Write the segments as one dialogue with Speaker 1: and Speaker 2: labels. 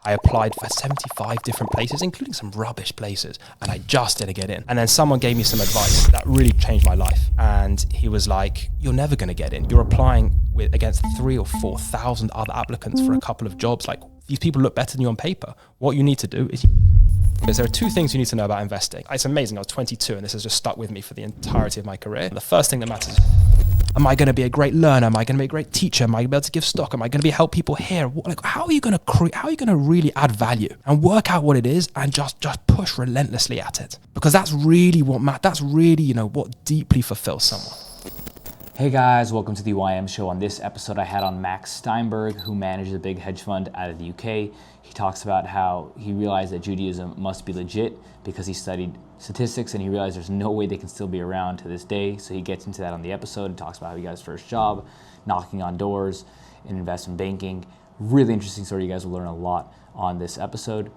Speaker 1: I applied for 75 different places, including some rubbish places, and I just didn't get in. And then someone gave me some advice that really changed my life. And he was like, you're never going to get in. You're applying against 3,000 or 4,000 other applicants for a couple of jobs. Like, these people look better than you on paper. What you need to do is... There are two things you need to know about investing. It's amazing. I was 22 and this has just stuck with me for the entirety of my career. The first thing that matters is, am I going to be a great learner? Am I going to be a great teacher? Am I going to be able to give stock? Am I going to help people here? Like, how are you going to really add value and work out what it is and just push relentlessly at it? Because that's really what deeply fulfills someone.
Speaker 2: Hey guys, welcome to the YM show. On this episode, I had on Max Steinberg, who manages a big hedge fund out of the UK. He talks about how he realized that Judaism must be legit because he studied statistics and he realized there's no way they can still be around to this day. So he gets into that on the episode and talks about how he got his first job, knocking on doors in investment banking. Really interesting story. You guys will learn a lot on this episode.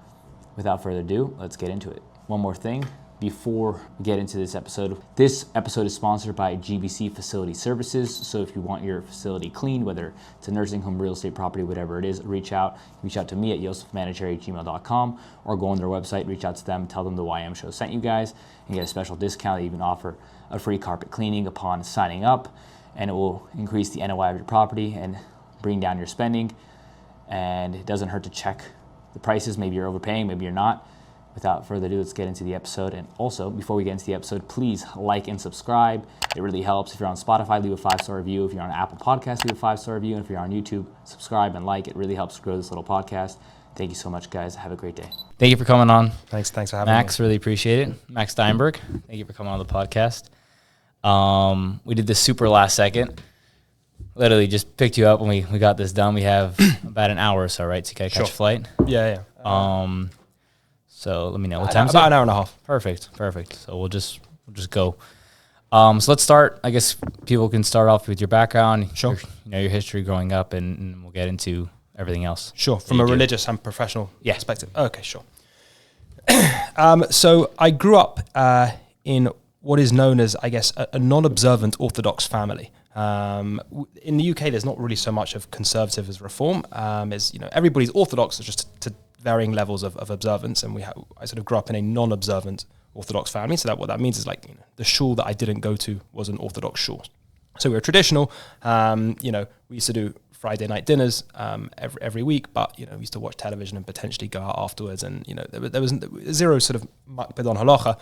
Speaker 2: Without further ado, let's get into it. One more thing before we get into this episode. This episode is sponsored by GBC Facility Services. So if you want your facility cleaned, whether it's a nursing home, real estate property, whatever it is, reach out to me at yosefmanager@gmail.com or go on their website, reach out to them, tell them the YM show sent you guys and get a special discount. They even offer a free carpet cleaning upon signing up, and it will increase the NOI of your property and bring down your spending. And it doesn't hurt to check the prices. Maybe you're overpaying, maybe you're not. Without further ado, let's get into the episode. And also, before we get into the episode, please like and subscribe. It really helps. If you're on Spotify, leave a 5-star review. If you're on Apple Podcasts, leave a 5-star review. And if you're on YouTube, subscribe and like. It really helps grow this little podcast. Thank you so much, guys. Have a great day. Thank you for coming on.
Speaker 1: Thanks for having me.
Speaker 2: Max, really appreciate it. Max Steinberg, thank you for coming on the podcast. We did this super last second. Literally just picked you up when we got this done. We have about an hour or so, right? So you gotta catch a flight.
Speaker 1: Yeah.
Speaker 2: So let me know what time.
Speaker 1: About an hour and a half.
Speaker 2: Perfect. So we'll just go. So let's start. I guess people can start off with your background,
Speaker 1: sure.
Speaker 2: Your history growing up, and we'll get into everything else.
Speaker 1: Sure. From a religious and professional perspective. Okay, sure. So I grew up in what is known as, I guess, a non-observant Orthodox family. In the UK, there's not really so much of conservative as reform. Everybody's Orthodox, just to varying levels of observance, and I sort of grew up in a non-observant Orthodox family. So what that means is the shul that I didn't go to was an Orthodox shul. So we were traditional. We used to do Friday night dinners every week, but we used to watch television and potentially go out afterwards. And there was zero sort of makpid on halacha,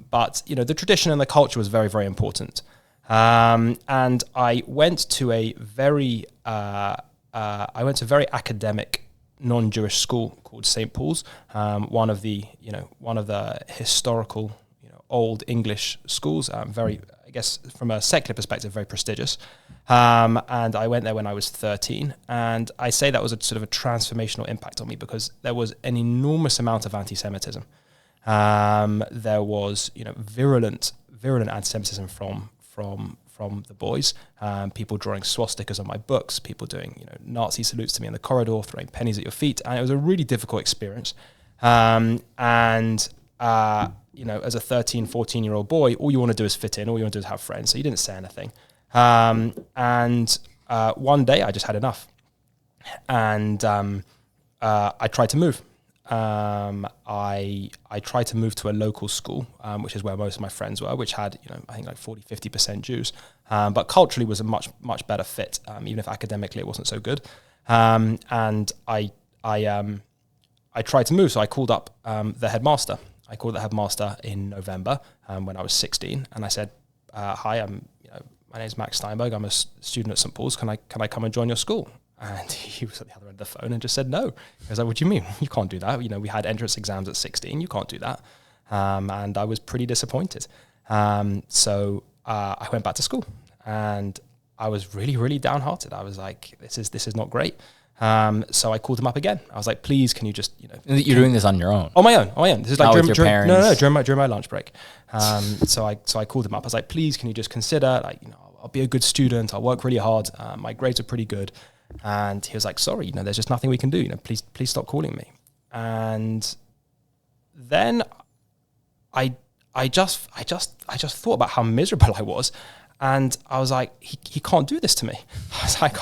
Speaker 1: but the tradition and the culture was very, very important. And I went to a very academic non-Jewish school called St. Paul's, one of the historical, old English schools, very, I guess, from a secular perspective, very prestigious. And I went there when I was 13, and I say that was a sort of a transformational impact on me because there was an enormous amount of anti-Semitism. There was, virulent anti-Semitism from the boys, people drawing swastikas on my books, people doing Nazi salutes to me in the corridor, throwing pennies at your feet, and it was a really difficult experience. As a 13, 14-year-old boy, all you want to do is fit in, all you want to do is have friends, so you didn't say anything. One day I just had enough, and I tried to move. I tried to move to a local school, which is where most of my friends were, which had, I think 40-50% Jews, but culturally was a much, much better fit, even if academically it wasn't so good. And I tried to move, so I called up the headmaster. I called the headmaster in November when I was 16, and I said, "Hi, my name is Max Steinberg. I'm a student at St. Paul's. Can I come and join your school?" And he was at the other end of the phone and just said no. He was like, "What do you mean? You can't do that. We had entrance exams at 16. You can't do that." And I was pretty disappointed. So I went back to school, and I was really, really downhearted. I was like, this is not great. So I called him up again. I was like, "Please, can you just,
Speaker 2: You're doing this on your own?
Speaker 1: On my own. This is like
Speaker 2: during your parents?
Speaker 1: During my lunch break. So I called him up. I was like, "Please, can you just consider, I'll be a good student. I'll work really hard. My grades are pretty good." And he was like, "Sorry, there's just nothing we can do. Please stop calling me." And then I just thought about how miserable I was, and I was like, he can't do this to me. I was like,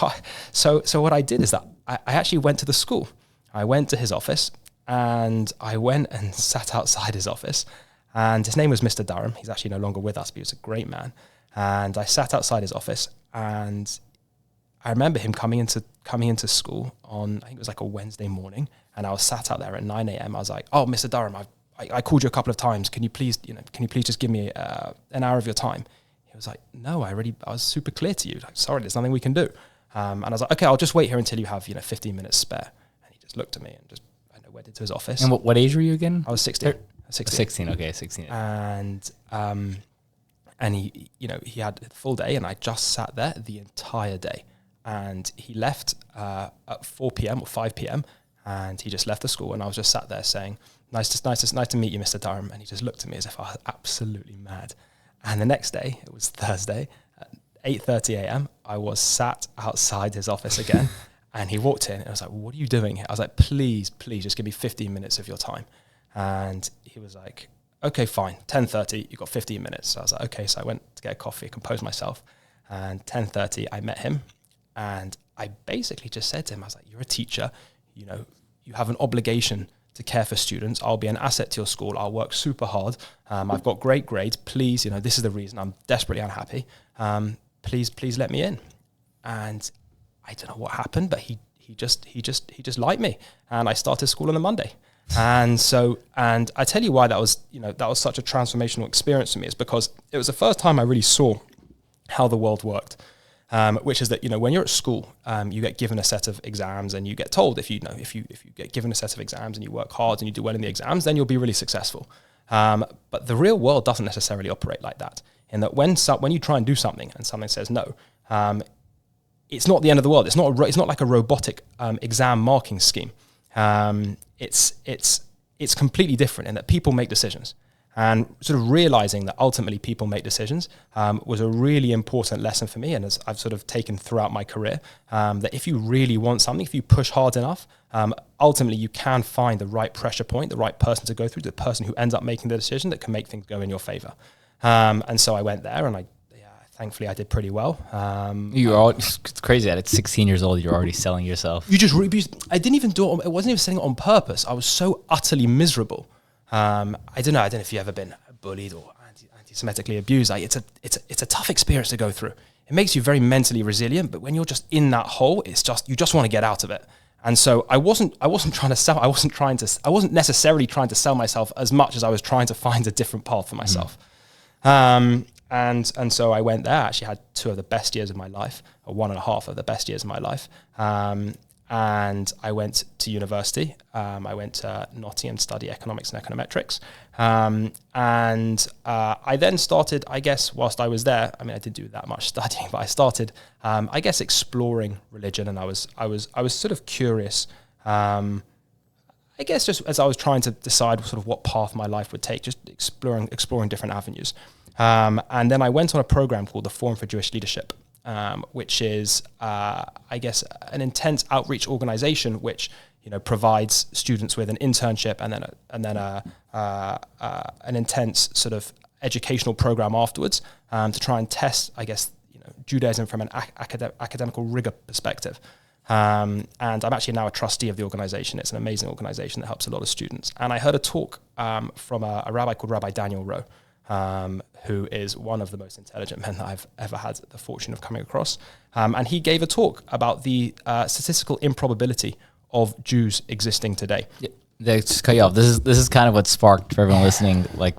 Speaker 1: so what I did is that I actually went to the school. I went to his office, and I went and sat outside his office, and his name was Mr. Durham. He's actually no longer with us, but he was a great man. And I sat outside his office, and I remember him coming into school on, I think it was like a Wednesday morning, and I was sat out there at 9 a.m. I was like, "Oh, Mr. Durham, I called you a couple of times. Can you please just give me an hour of your time?" He was like, "No, I was super clear to you. Like, sorry, there's nothing we can do." And I was like, "Okay, I'll just wait here until you have 15 minutes spare." And he just looked at me and just went into his office.
Speaker 2: And what age were you again?
Speaker 1: I was 16.
Speaker 2: 16. Okay, 16.
Speaker 1: And he he had a full day, and I just sat there the entire day. And he left at 4 p.m. or 5 p.m. and he just left the school, and I was just sat there saying, nice to meet you, Mr. Durham. And he just looked at me as if I was absolutely mad. And the next day, it was Thursday, at 8:30 a.m., I was sat outside his office again, and he walked in, and I was like, "What are you doing here?" I was like, please, just give me 15 minutes of your time. And he was like, "Okay, fine, 10:30, you've got 15 minutes." So I was like, okay. So I went to get a coffee, compose myself, and 10:30, I met him. And I basically just said to him, I was like, "You're a teacher, you have an obligation to care for students. I'll be an asset to your school. I'll work super hard. I've got great grades. Please, this is the reason I'm desperately unhappy. Please let me in." And I don't know what happened, but he just liked me. And I started school on a Monday. And I tell you why that was such a transformational experience for me, is because it was the first time I really saw how the world worked. Which is that, when you're at school, you get given a set of exams, and you get told if you get given a set of exams and you work hard and you do well in the exams, then you'll be really successful. But the real world doesn't necessarily operate like that. In that when you try and do something and something says no, it's not the end of the world. It's not like a robotic exam marking scheme. It's completely different in that people make decisions. And sort of realizing that ultimately people make decisions was a really important lesson for me, and as I've sort of taken throughout my career, that if you really want something, if you push hard enough, ultimately you can find the right pressure point, the right person to go through, the person who ends up making the decision that can make things go in your favor. And so I went there, and thankfully I did pretty well.
Speaker 2: It's crazy that at 16 years old, you're already selling yourself.
Speaker 1: I didn't even do it. I wasn't even selling it on purpose. I was so utterly miserable. I don't know if you've ever been bullied or anti-Semitically abused. It's a tough experience to go through. It makes you very mentally resilient, but when you're just in that hole, you just want to get out of it. And so I wasn't trying to sell. I wasn't necessarily trying to sell myself as much as I was trying to find a different path for myself. And so I went there. I actually had 2 of the best years of my life, or 1.5 of the best years of my life. And I went to university. I went to Nottingham to study economics and econometrics. And I then started, I guess, whilst I was there, I didn't do that much studying, but I started, I guess, exploring religion. And I was sort of curious, I guess, just as I was trying to decide sort of what path my life would take, just exploring different avenues. And then I went on a program called the Forum for Jewish Leadership, which is, I guess, an intense outreach organization which provides students with an internship and then an intense sort of educational program afterwards to try and test, I guess, Judaism from an academical rigor perspective. And I'm actually now a trustee of the organization. It's an amazing organization that helps a lot of students. And I heard a talk from a rabbi called Rabbi Daniel Rowe, who is one of the most intelligent men that I've ever had the fortune of coming across. And he gave a talk about the statistical improbability of Jews existing today.
Speaker 2: Yeah, just cut you off. This is kind of what sparked, for everyone listening, like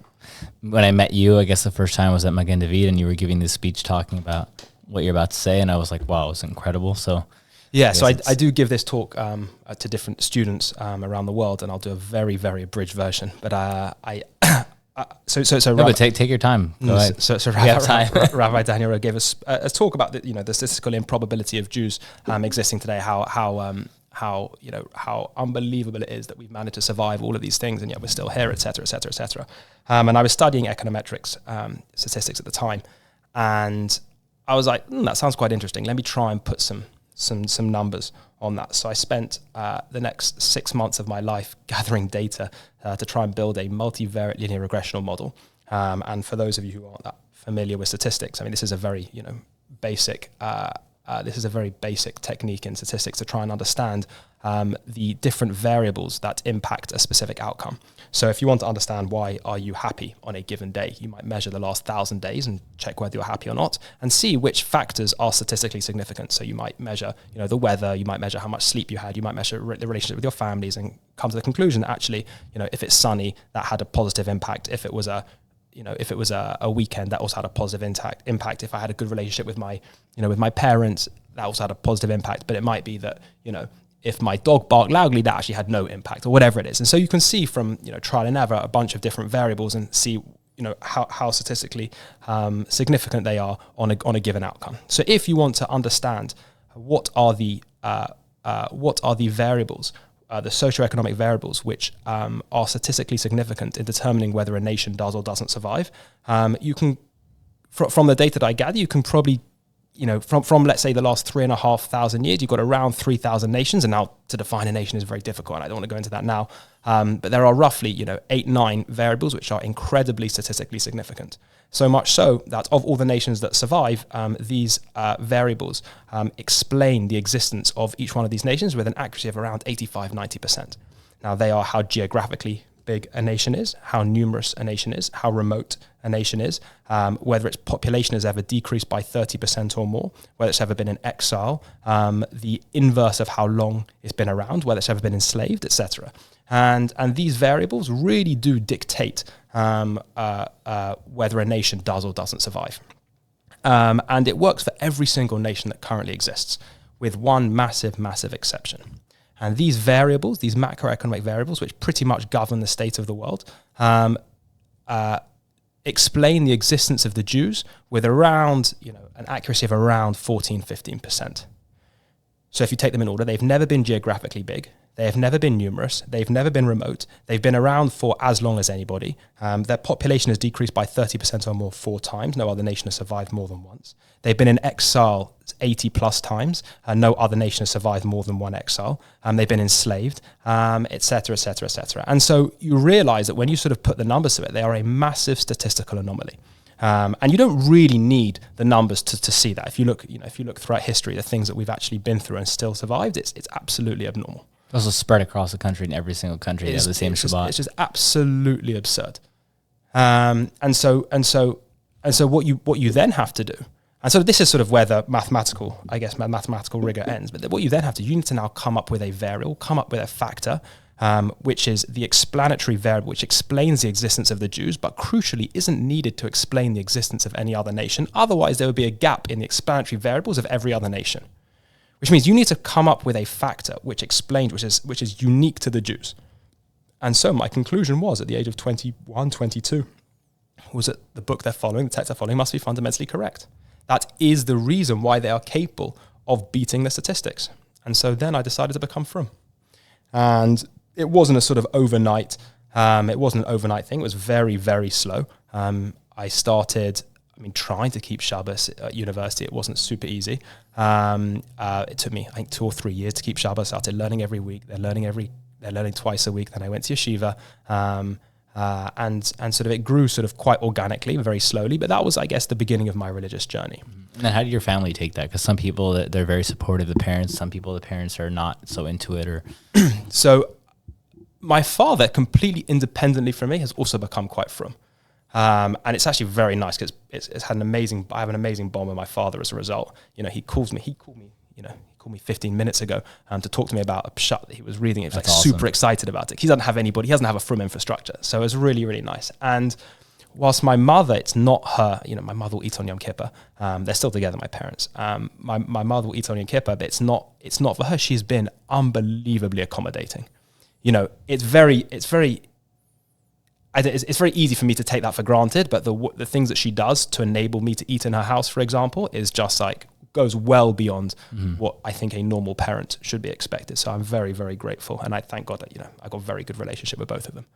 Speaker 2: when I met you, I guess the first time was at Magen David, and you were giving this speech talking about what you're about to say, and I was like, wow, it was incredible. So
Speaker 1: yeah, so I do give this talk to different students around the world, and I'll do a very, very abridged version. But
Speaker 2: but take your time. Go ahead.
Speaker 1: So Rabbi Daniel Rowe gave us a talk about the statistical improbability of Jews existing today. How unbelievable it is that we've managed to survive all of these things, and yet we're still here, et cetera, et cetera, et cetera. And I was studying econometrics, statistics at the time, and I was like, that sounds quite interesting. Let me try and put some numbers on that. So I spent the next 6 months of my life gathering data to try and build a multivariate linear regressional model. And for those of you who aren't that familiar with statistics, this is a very basic technique in statistics to try and understand the different variables that impact a specific outcome. So if you want to understand why are you happy on a given day, you might measure the last 1,000 days and check whether you're happy or not, and see which factors are statistically significant. So you might measure, the weather, you might measure how much sleep you had, you might measure the relationship with your families, and come to the conclusion that actually, if it's sunny, that had a positive impact. If it was a weekend, that also had a positive impact. If I had a good relationship with my parents, that also had a positive impact. But it might be that, if my dog barked loudly, that actually had no impact, or whatever it is. And so you can see from, trial and error, a bunch of different variables, and see, how statistically significant they are on a given outcome. So if you want to understand what are the variables, the socioeconomic variables, which are statistically significant in determining whether a nation does or doesn't survive, you can, from the data that I gather, you can probably, from let's say the last 3,500 years, you've got around 3,000 nations. And now to define a nation is very difficult, and I don't want to go into that now. But there are roughly, 8-9 variables which are incredibly statistically significant. So much so that of all the nations that survive, these variables explain the existence of each one of these nations with an accuracy of around 85-90%. Now, they are how geographically big a nation is, how numerous a nation is, how remote a nation is, whether its population has ever decreased by 30% or more, whether it's ever been in exile, the inverse of how long it's been around, whether it's ever been enslaved, etc. And these variables really do dictate whether a nation does or doesn't survive. And it works for every single nation that currently exists, with one massive, massive exception. And these variables, these macroeconomic variables, which pretty much govern the state of the world, explain the existence of the Jews with around, an accuracy of around 14-15%. So if you take them in order, they've never been geographically big. They have never been numerous. They've never been remote. They've been around for as long as anybody. Their population has decreased by 30% or more 4 times. No other nation has survived more than once. They've been in exile 80 plus times. No other nation has survived more than one exile. They've been enslaved, et cetera, et cetera, et cetera. And so you realize that when you sort of put the numbers to it, they are a massive statistical anomaly. And you don't really need the numbers to see that. If you look throughout history, the things that we've actually been through and still survived, it's absolutely abnormal.
Speaker 2: Also spread across the country, in every single country they have the same Shabbat.
Speaker 1: It's just absolutely absurd. And so what you then have to do, and so this is sort of where the mathematical rigor ends. But what you then have to, you need to now come up with a variable, come up with a factor, which is the explanatory variable, which explains the existence of the Jews, but crucially isn't needed to explain the existence of any other nation. Otherwise, there would be a gap in the explanatory variables of every other nation. Which means you need to come up with a factor which explains, which is unique to the Jews. And so my conclusion was, at the age of 21, 22, was that the book they're following, the text they're following, must be fundamentally correct. That is the reason why they are capable of beating the statistics. And so then I decided to become frum. And it wasn't a sort of overnight, it wasn't an overnight thing. It was very, very slow. I started trying to keep Shabbos at university. It wasn't super easy. It took me, I think, 2 or 3 years to keep Shabbos. I started learning every week. They're learning twice a week. Then I went to yeshiva, and sort of it grew sort of quite organically, very slowly. But that was, I guess, the beginning of my religious journey.
Speaker 2: And then how did your family take that? Because some people, they're very supportive of the parents. Some people, the parents are not so into it. Or
Speaker 1: So my father, completely independently from me, has also become quite frum. And it's actually very nice because it's had I have an amazing bond with my father as a result. He called me 15 minutes ago to talk to me about a pshat that he was reading. He was awesome. Super excited about it. He doesn't have a frum infrastructure. So it was really, really nice. And whilst my mother, it's not her, my mother will eat on Yom Kippur. They're still together, my parents. My mother will eat on Yom Kippur, but it's not for her. She's been unbelievably accommodating. It's very easy for me to take that for granted, but the things that she does to enable me to eat in her house, for example, is just goes well beyond what I think a normal parent should be expected. So I'm very, very grateful. And I thank God that, I got a very good relationship with both of them.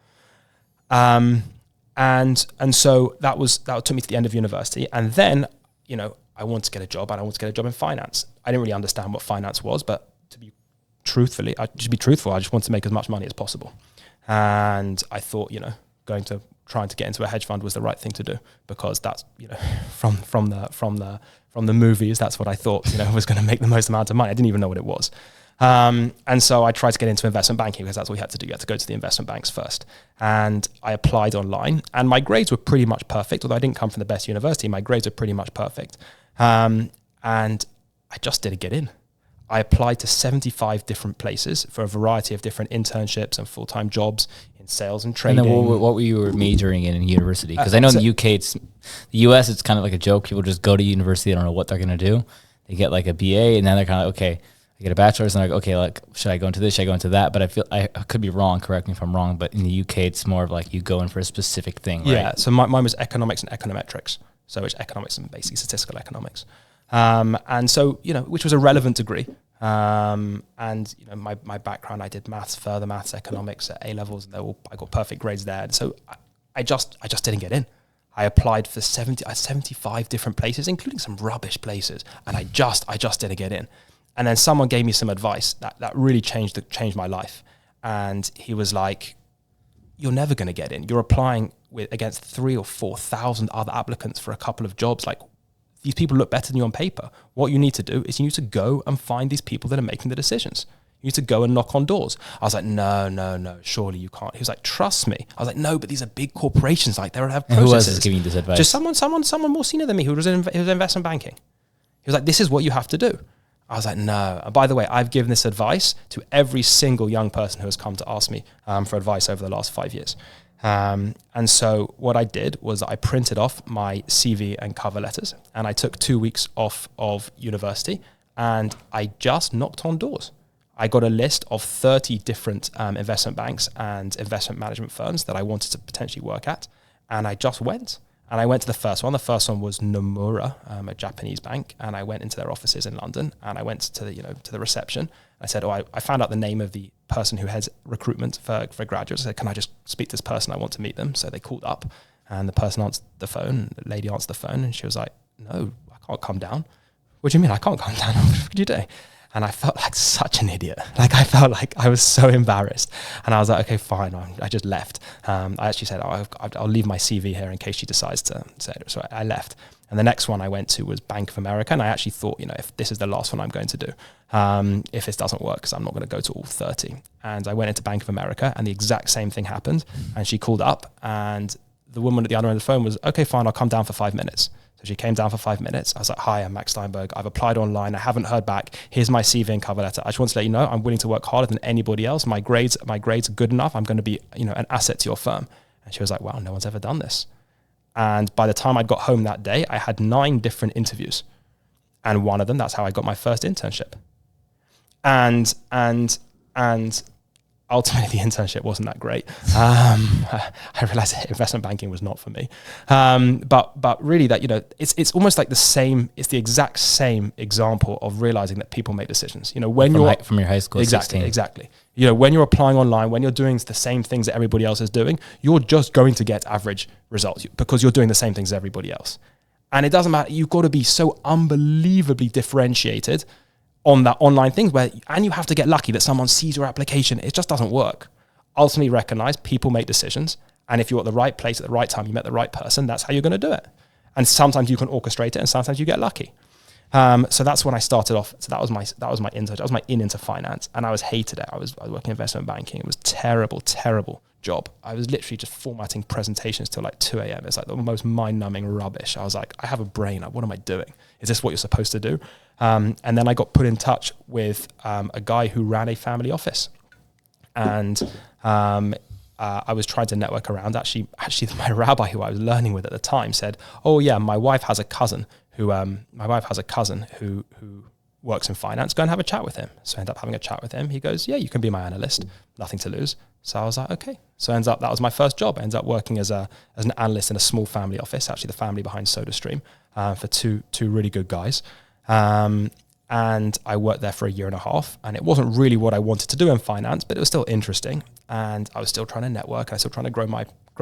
Speaker 1: And so that took me to the end of university. And then, I wanted to get a job, and I wanted to get a job in finance. I didn't really understand what finance was, but to be truthful, I just wanted to make as much money as possible. And I thought, trying to get into a hedge fund was the right thing to do, because that's, from the movies, that's what I thought, was going to make the most amount of money. I didn't even know what it was. And so I tried to get into investment banking because that's what you had to do. You had to go to the investment banks first. And I applied online, and my grades were pretty much perfect. Although I didn't come from the best university, my grades were pretty much perfect. And I just didn't get in. I applied to 75 different places for a variety of different internships and full-time jobs in sales and trading.
Speaker 2: And then what were you majoring in university? Because I know in the UK, the US, it's kind of like a joke. People just go to university. They don't know what they're going to do. They get like a BA, and then they're kind of, okay, I get a bachelor's, and they're like, okay, like, should I go into this? Should I go into that? But I feel I could be wrong. Correct me if I'm wrong. But in the UK, it's more of like you go in for a specific thing, right?
Speaker 1: Yeah. So mine was economics and econometrics. So it's economics and basically statistical economics. And so, which was a relevant degree. And my background, I did further maths, economics at A levels, and I got perfect grades there. And so I just didn't get in. I applied for 75 different places, including some rubbish places, and I just didn't get in. And then someone gave me some advice that really changed my life. And he was like, "You're never going to get in. You're applying against 3,000 or 4,000 other applicants for a couple of jobs. Like, these people look better than you on paper. What you need to do is you need to go and find these people that are making the decisions. You need to go and knock on doors." I was like, no, surely you can't. He was like, "Trust me." I was like, "No, but these are big corporations. Like, they don't have processes."
Speaker 2: Who else is giving you this advice?
Speaker 1: Just someone more senior than me who was in investment banking. He was like, "This is what you have to do." I was like, "No." And by the way, I've given this advice to every single young person who has come to ask me for advice over the last 5 years. And so what I did was I printed off my CV and cover letters, and I took 2 weeks off of university, and I just knocked on doors. I got a list of 30 different investment banks and investment management firms that I wanted to potentially work at, and I just went. And I went to the first one. The first one was Nomura, a Japanese bank, and I went into their offices in London, and I went to the reception. I said, I found out the name of the person who heads recruitment for graduates. I said, "Can I just speak to this person? I want to meet them." So they called up, and the person answered the phone. The lady answered the phone, and she was like, "No, I can't come down." "What do you mean I can't come down? What did you do?" And I felt like such an idiot. Like, I felt like I was so embarrassed. And I was like, "Okay, fine." I just left. I actually said, I'll leave my CV here in case she decides to say it. So I left. And the next one I went to was Bank of America. And I actually thought, if this is the last one I'm going to do, if this doesn't work, because I'm not going to go to all 30. And I went into Bank of America, and the exact same thing happened. And she called up, and the woman at the other end of the phone was, "Okay, fine, I'll come down for 5 minutes." So she came down for 5 minutes. I was like, "Hi, I'm Max Steinberg. I've applied online. I haven't heard back. Here's my CV and cover letter. I just want to let you know I'm willing to work harder than anybody else. My grades are good enough. I'm going to be, an asset to your firm." And she was like, "Wow, no one's ever done this." And by the time I got home that day, I had 9 different interviews. And one of them, that's how I got my first internship. And ultimately, the internship wasn't that great. I realized that investment banking was not for me. But really, that it's almost like it's the exact same example of realizing that people make decisions. When
Speaker 2: from your high school,
Speaker 1: exactly. When you're applying online, when you're doing the same things that everybody else is doing, you're just going to get average results because you're doing the same things as everybody else. And it doesn't matter. You've got to be so unbelievably differentiated on that online thing and you have to get lucky that someone sees your application. It just doesn't work. Ultimately, recognize people make decisions. And if you're at the right place at the right time, you met the right person, that's how you're going to do it. And sometimes you can orchestrate it, and sometimes you get lucky. So that's when I started off. So that was my internship. That was my into finance, and I hated it. I was working in investment banking. It was terrible job. I was literally just formatting presentations till like 2 a.m. It's like the most mind-numbing rubbish. I was like, I have a brain. What am I doing? Is this what you're supposed to do? And then I got put in touch with a guy who ran a family office, and I was trying to network around. Actually, my rabbi who I was learning with at the time said, "Oh yeah, my wife has a cousin who works in finance. Go and have a chat with him." So I ended up having a chat with him. He goes, "Yeah, you can be my analyst. Nothing to lose." So I was like, "Okay." So that was my first job. I ended up working as an analyst in a small family office, actually the family behind SodaStream, for two really good guys. And I worked there for a year and a half, and it wasn't really what I wanted to do in finance, but it was still interesting. And I was still trying to network, and I was still trying to grow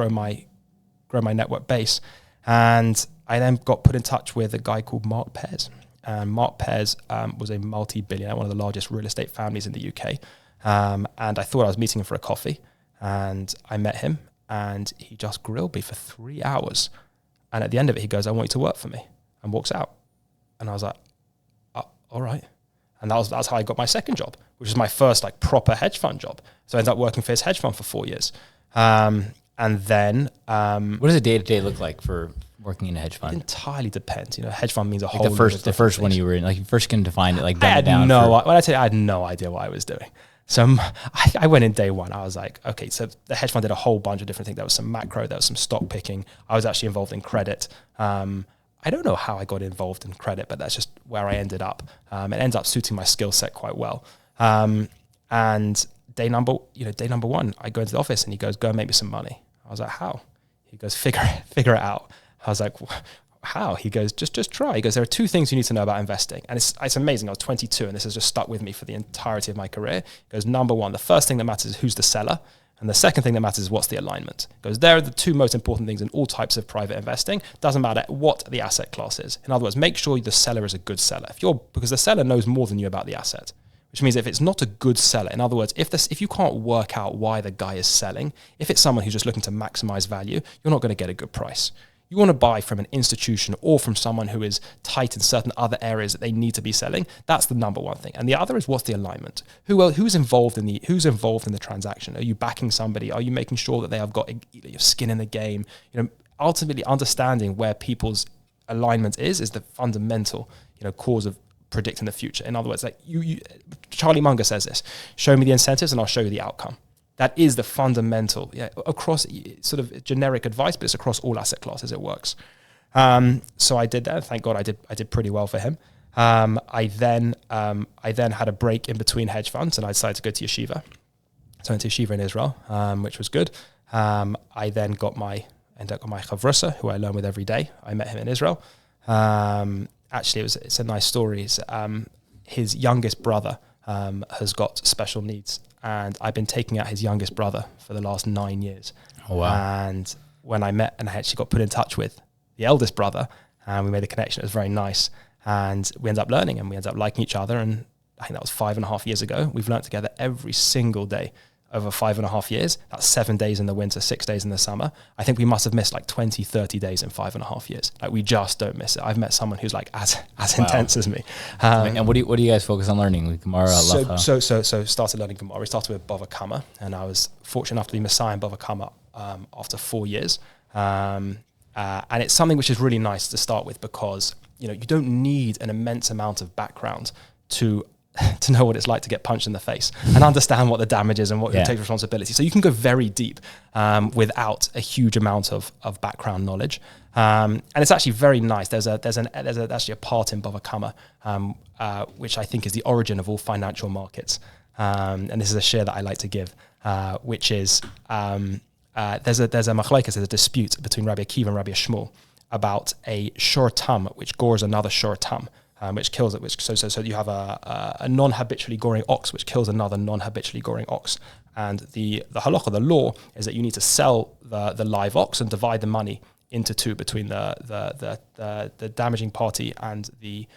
Speaker 1: my network base. And I then got put in touch with a guy called Mark Pears. And Mark Pears was a multi-billionaire, one of the largest real estate families in the UK. And I thought I was meeting him for a coffee, and I met him, and he just grilled me for 3 hours. And at the end of it, he goes, "I want you to work for me," and walks out. And I was like, "All right." And that's how I got my second job, which was my first like proper hedge fund job. So I ended up working for his hedge fund for 4 years. And then
Speaker 2: what does a day-to-day look like for working in a hedge fund?
Speaker 1: It entirely depends. Hedge fund means a
Speaker 2: like
Speaker 1: whole
Speaker 2: the first one you were in, like you first can define it, like
Speaker 1: I
Speaker 2: dumb it down.
Speaker 1: when I tell you, I had no idea what I was doing. So I went in day one. I was like, okay, so the hedge fund did a whole bunch of different things. There was some macro, there was some stock picking. I was actually involved in credit. I don't know how I got involved in credit, but that's just where I ended up. It ends up suiting my skill set quite well. And day number one, I go into the office and he goes, go and make me some money. I was like, how? He goes, figure it out. I was like, how? He goes, just try. He goes, there are two things you need to know about investing. And it's amazing. I was 22 and this has just stuck with me for the entirety of my career. He goes, number one, the first thing that matters is who's the seller. And the second thing that matters is what's the alignment. Because there are the two most important things in all types of private investing. Doesn't matter what the asset class is. In other words, make sure the seller is a good seller. Because the seller knows more than you about the asset. Which means if it's not a good seller, in other words, if you can't work out why the guy is selling, if it's someone who's just looking to maximize value, you're not going to get a good price. You want to buy from an institution or from someone who is tight in certain other areas that they need to be selling. That's the number one thing. And the other is what's the alignment? Who's involved in the transaction? Are you backing somebody? Are you making sure that they have got your skin in the game? Ultimately understanding where people's alignment is the fundamental, cause of predicting the future. In other words, like Charlie Munger says this: show me the incentives and I'll show you the outcome. That is the fundamental, across sort of generic advice, but it's across all asset classes. It works. So I did that. Thank God I did pretty well for him. I then had a break in between hedge funds, and I decided to go to yeshiva. So I went to yeshiva in Israel, which was good. I then ended up got my chavrusa, who I learn with every day. I met him in Israel. Actually, it's a nice story. His youngest brother has got special needs. And I've been taking out his youngest brother for the last 9 years.
Speaker 2: Oh, wow.
Speaker 1: And when I met and I actually got put in touch with the eldest brother, and we made a connection, it was very nice. And we ended up learning and we ended up liking each other. And I think that was 5.5 years ago. We've learned together every single day over 5.5 years. That's 7 days in the winter, 6 days in the summer. I think we must have missed like 20, 30 days in 5.5 years. Like we just don't miss it. I've met someone who's like as intense as me.
Speaker 2: And what do you guys focus on learning? Like Gemara,
Speaker 1: So started learning Gemara. We started with Bava Kama, and I was fortunate enough to be Messiah in Bava Kama after 4 years. And it's something which is really nice to start with because you don't need an immense amount of background to know what it's like to get punched in the face and understand what the damage is and what takes responsibility. So you can go very deep without a huge amount of background knowledge. And it's actually very nice. There's actually a part in Bava Kama, which I think is the origin of all financial markets. And this is a share that I like to give, which is there's a machlokes, there's a dispute between Rabbi Akiva and Rabbi Shmuel about a shor tam, which gores another shor tam. Which kills it. So you have a non-habitually goring ox, which kills another non-habitually goring ox. And the halacha, the law, is that you need to sell the live ox and divide the money into two between the damaging party and the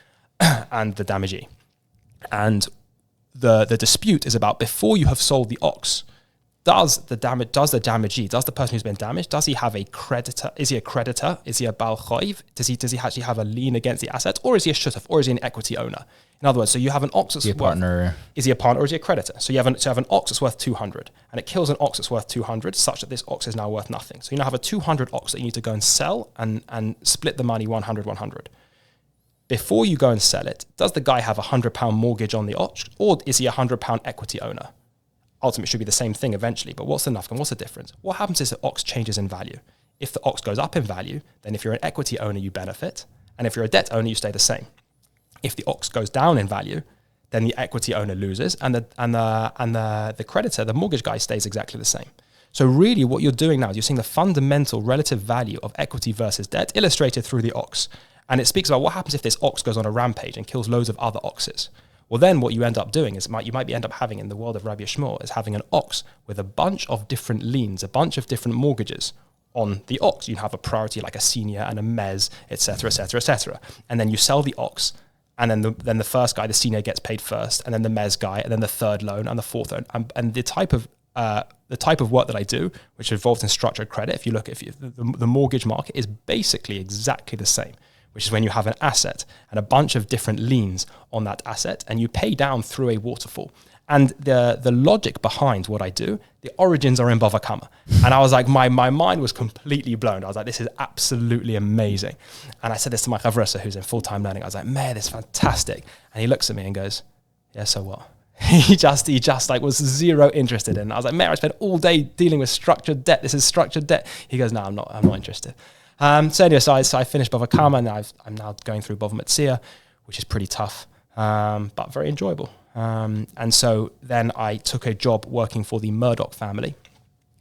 Speaker 1: damagee. And the dispute is about before you have sold the ox. Does the damagee, does the person who's been damaged, does he have a creditor? Is he a creditor? Is he a bal chayv? Does he actually have a lien against the asset? Or is he a shutaf? Or is he an equity owner? In other words, so you have an ox that's
Speaker 2: Is he a partner?
Speaker 1: Is he a partner or is he a creditor? So you have an ox that's worth 200 and it kills an ox that's worth 200 such that this ox is now worth nothing. So you now have a 200 ox that you need to go and sell and split the money 100. Before you go and sell it, does the guy have a £100 mortgage on the ox or is he a £100 equity owner? Ultimately, it should be the same thing eventually, but what's the nafka? What's the difference? What happens is the ox changes in value. If the ox goes up in value, then if you're an equity owner, you benefit. And if you're a debt owner, you stay the same. If the ox goes down in value, then the equity owner loses and the creditor, the mortgage guy, stays exactly the same. So really what you're doing now is you're seeing the fundamental relative value of equity versus debt illustrated through the ox. And it speaks about what happens if this ox goes on a rampage and kills loads of other oxes. Well, then what you end up doing is you might end up having in the world of Rabbi Shmuel is having an ox with a bunch of different liens, a bunch of different mortgages on the ox. You have a priority like a senior and a mez, etc., etc., etc. And then you sell the ox, and then the first guy, the senior, gets paid first, and then the mez guy, and then the third loan and the fourth loan. And the type of work that I do, which involves in structured credit, if you look at the mortgage market, is basically exactly the same. which is when you have an asset and a bunch of different liens on that asset, and you pay down through a waterfall. And the logic behind what I do, the origins are in Bava Kama. And I was like, my mind was completely blown. I was like, this is absolutely amazing. And I said this to my chavrasa who's in full-time learning. I was like, man, this is fantastic. And he looks at me and goes, yeah, so what? He just like was zero interested in it. I was like, man, I spent all day dealing with structured debt. This is structured debt. He goes, no, I'm not interested. So anyway, so I finished Bava Kama, and I'm now going through Bava Metzia, which is pretty tough, but very enjoyable. And so then I took a job working for the Murdoch family.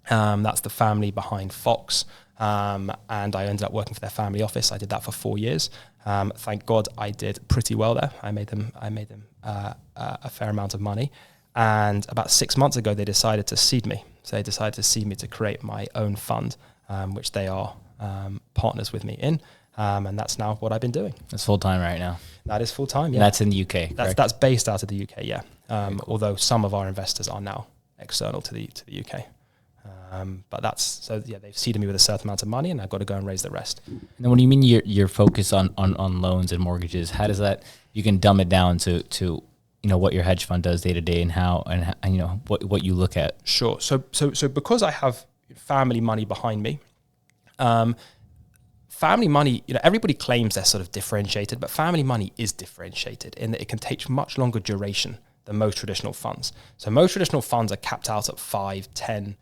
Speaker 1: That's the family behind Fox. And I ended up working for their family office. I did that for 4 years. Thank God I did pretty well there. I made them a fair amount of money. And about 6 months ago, they decided to seed me. So they decided to seed me to create my own fund, which they are partners with me in. And that's now what I've been doing.
Speaker 2: It's full time right now.
Speaker 1: That is full time, yeah.
Speaker 2: And that's in the UK, correct?
Speaker 1: That's based out of the UK, yeah. Cool. Although some of our investors are now external to the UK. But that's, so yeah, they've seeded me with a certain amount of money, and I've got to go and raise the rest.
Speaker 2: And then what do you mean your focus on loans and mortgages? How does that, you can dumb it down to what your hedge fund does day to day and how what you look at?
Speaker 1: Sure. So because I have family money behind me, family money, everybody claims they're sort of differentiated, but family money is differentiated in that it can take much longer duration than most traditional funds. So most traditional funds are capped out at 5, 10,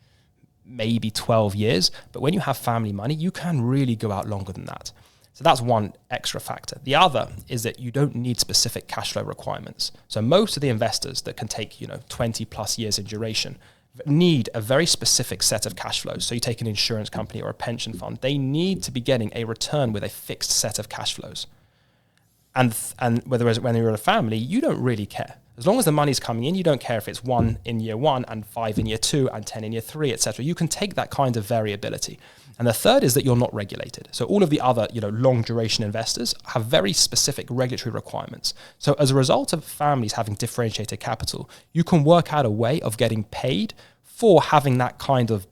Speaker 1: maybe 12 years. But when you have family money, you can really go out longer than that. So that's one extra factor. The other is that you don't need specific cash flow requirements. So most of the investors that can take, 20 plus years in duration need a very specific set of cash flows. So you take an insurance company or a pension fund, they need to be getting a return with a fixed set of cash flows. And when you're in a family, you don't really care. As long as the money's coming in, you don't care if it's 1 in year 1 and 5 in year 2 and 10 in year 3, etc. You can take that kind of variability. And the third is that you're not regulated. So all of the other, long duration investors have very specific regulatory requirements. So as a result of families having differentiated capital, you can work out a way of getting paid for having that kind of,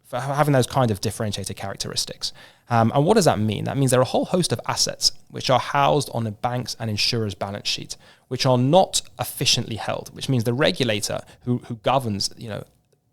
Speaker 1: for having those kind of differentiated characteristics. And what does that mean? That means there are a whole host of assets which are housed on a bank's and insurer's balance sheet, which are not efficiently held, which means the regulator who governs,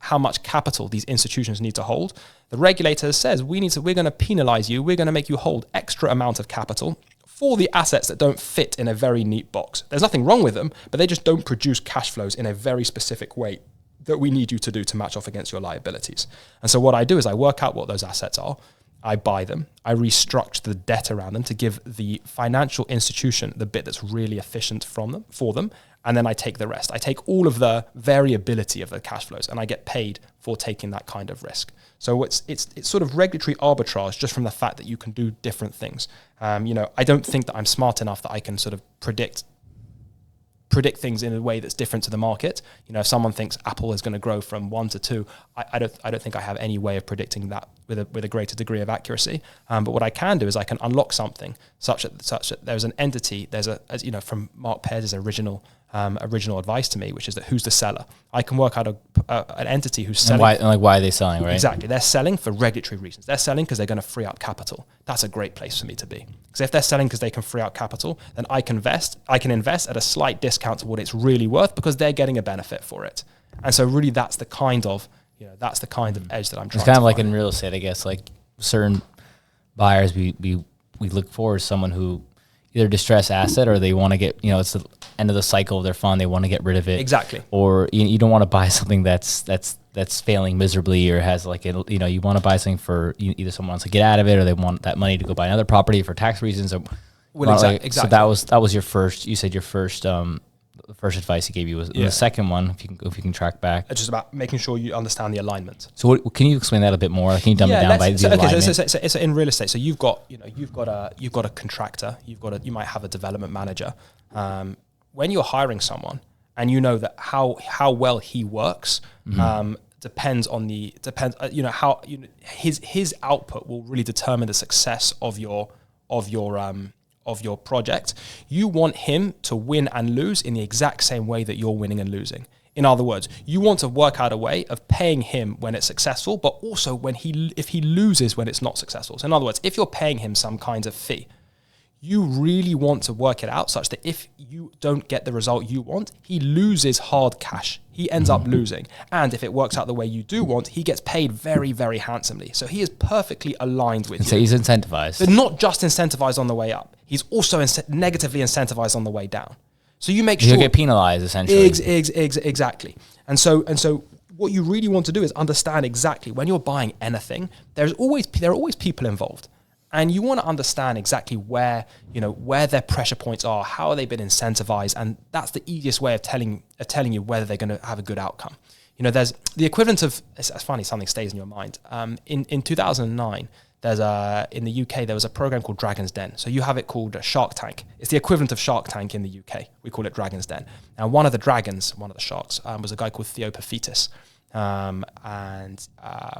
Speaker 1: how much capital these institutions need to hold, the regulator says, we're going to penalize you, we're going to make you hold extra amount of capital for the assets that don't fit in a very neat box. There's nothing wrong with them, but they just don't produce cash flows in a very specific way that we need you to do to match off against your liabilities. And so what I do is I work out what those assets are, I buy them, I restructure the debt around them to give the financial institution the bit that's really efficient for them, and then I take the rest. I take all of the variability of the cash flows, and I get paid for taking that kind of risk. So it's sort of regulatory arbitrage just from the fact that you can do different things. I don't think that I'm smart enough that I can sort of predict things in a way that's different to the market. If someone thinks Apple is going to grow from 1 to 2, I don't think I have any way of predicting that with a greater degree of accuracy. But what I can do is I can unlock something such that there's an entity. From Mark Pears' original advice to me, which is that who's the seller? I can work out an entity who's selling.
Speaker 2: Why are they selling, right?
Speaker 1: Exactly. They're selling for regulatory reasons. They're selling because they're going to free up capital. That's a great place for me to be. Because if they're selling because they can free up capital, then I can invest at a slight discount to what it's really worth because they're getting a benefit for it. And so really that's the kind of edge that I'm trying to find.
Speaker 2: It's kind of like in real estate, I guess, like certain buyers we look for is someone who either distress asset or they want to get, it's the end of the cycle of their fund. They want to get rid of it.
Speaker 1: Exactly.
Speaker 2: Or you don't want to buy something that's failing miserably or has you want to buy something for either someone wants to get out of it or they want that money to go buy another property for tax reasons. Or,
Speaker 1: exactly.
Speaker 2: So that was your first, you said your first, the first advice he gave you was the second one, if you can track back.
Speaker 1: It's just about making sure you understand the alignment.
Speaker 2: So can you explain that a bit more? Can you dumb it down by the alignment?
Speaker 1: So in real estate, so you've got a contractor, you might have a development manager. When you're hiring someone and you know that how well he works, depends how his output will really determine the success of your project. You want him to win and lose in the exact same way that you're winning and losing. In other words, you want to work out a way of paying him when it's successful, but also if he loses when it's not successful. So in other words, if you're paying him some kind of fee, you really want to work it out such that if you don't get the result you want, he loses hard cash. He ends up losing. And if it works out the way you do want, he gets paid very, very handsomely. So he is perfectly aligned with you.
Speaker 2: So he's incentivized.
Speaker 1: But not just incentivized on the way up. He's also negatively incentivized on the way down. So you make sure
Speaker 2: You'll get penalized, essentially.
Speaker 1: Exactly. And so what you really want to do is understand exactly when you're buying anything, there are always people involved. And you want to understand exactly where their pressure points are, how have they been incentivized, and that's the easiest way of telling you whether they're going to have a good outcome. There's the equivalent of, it's funny, something stays in your mind. In 2009, in the UK, there was a program called Dragon's Den. So you have it called Shark Tank. It's the equivalent of Shark Tank in the UK. We call it Dragon's Den. Now, one of the sharks, was a guy called Theo Paphitis.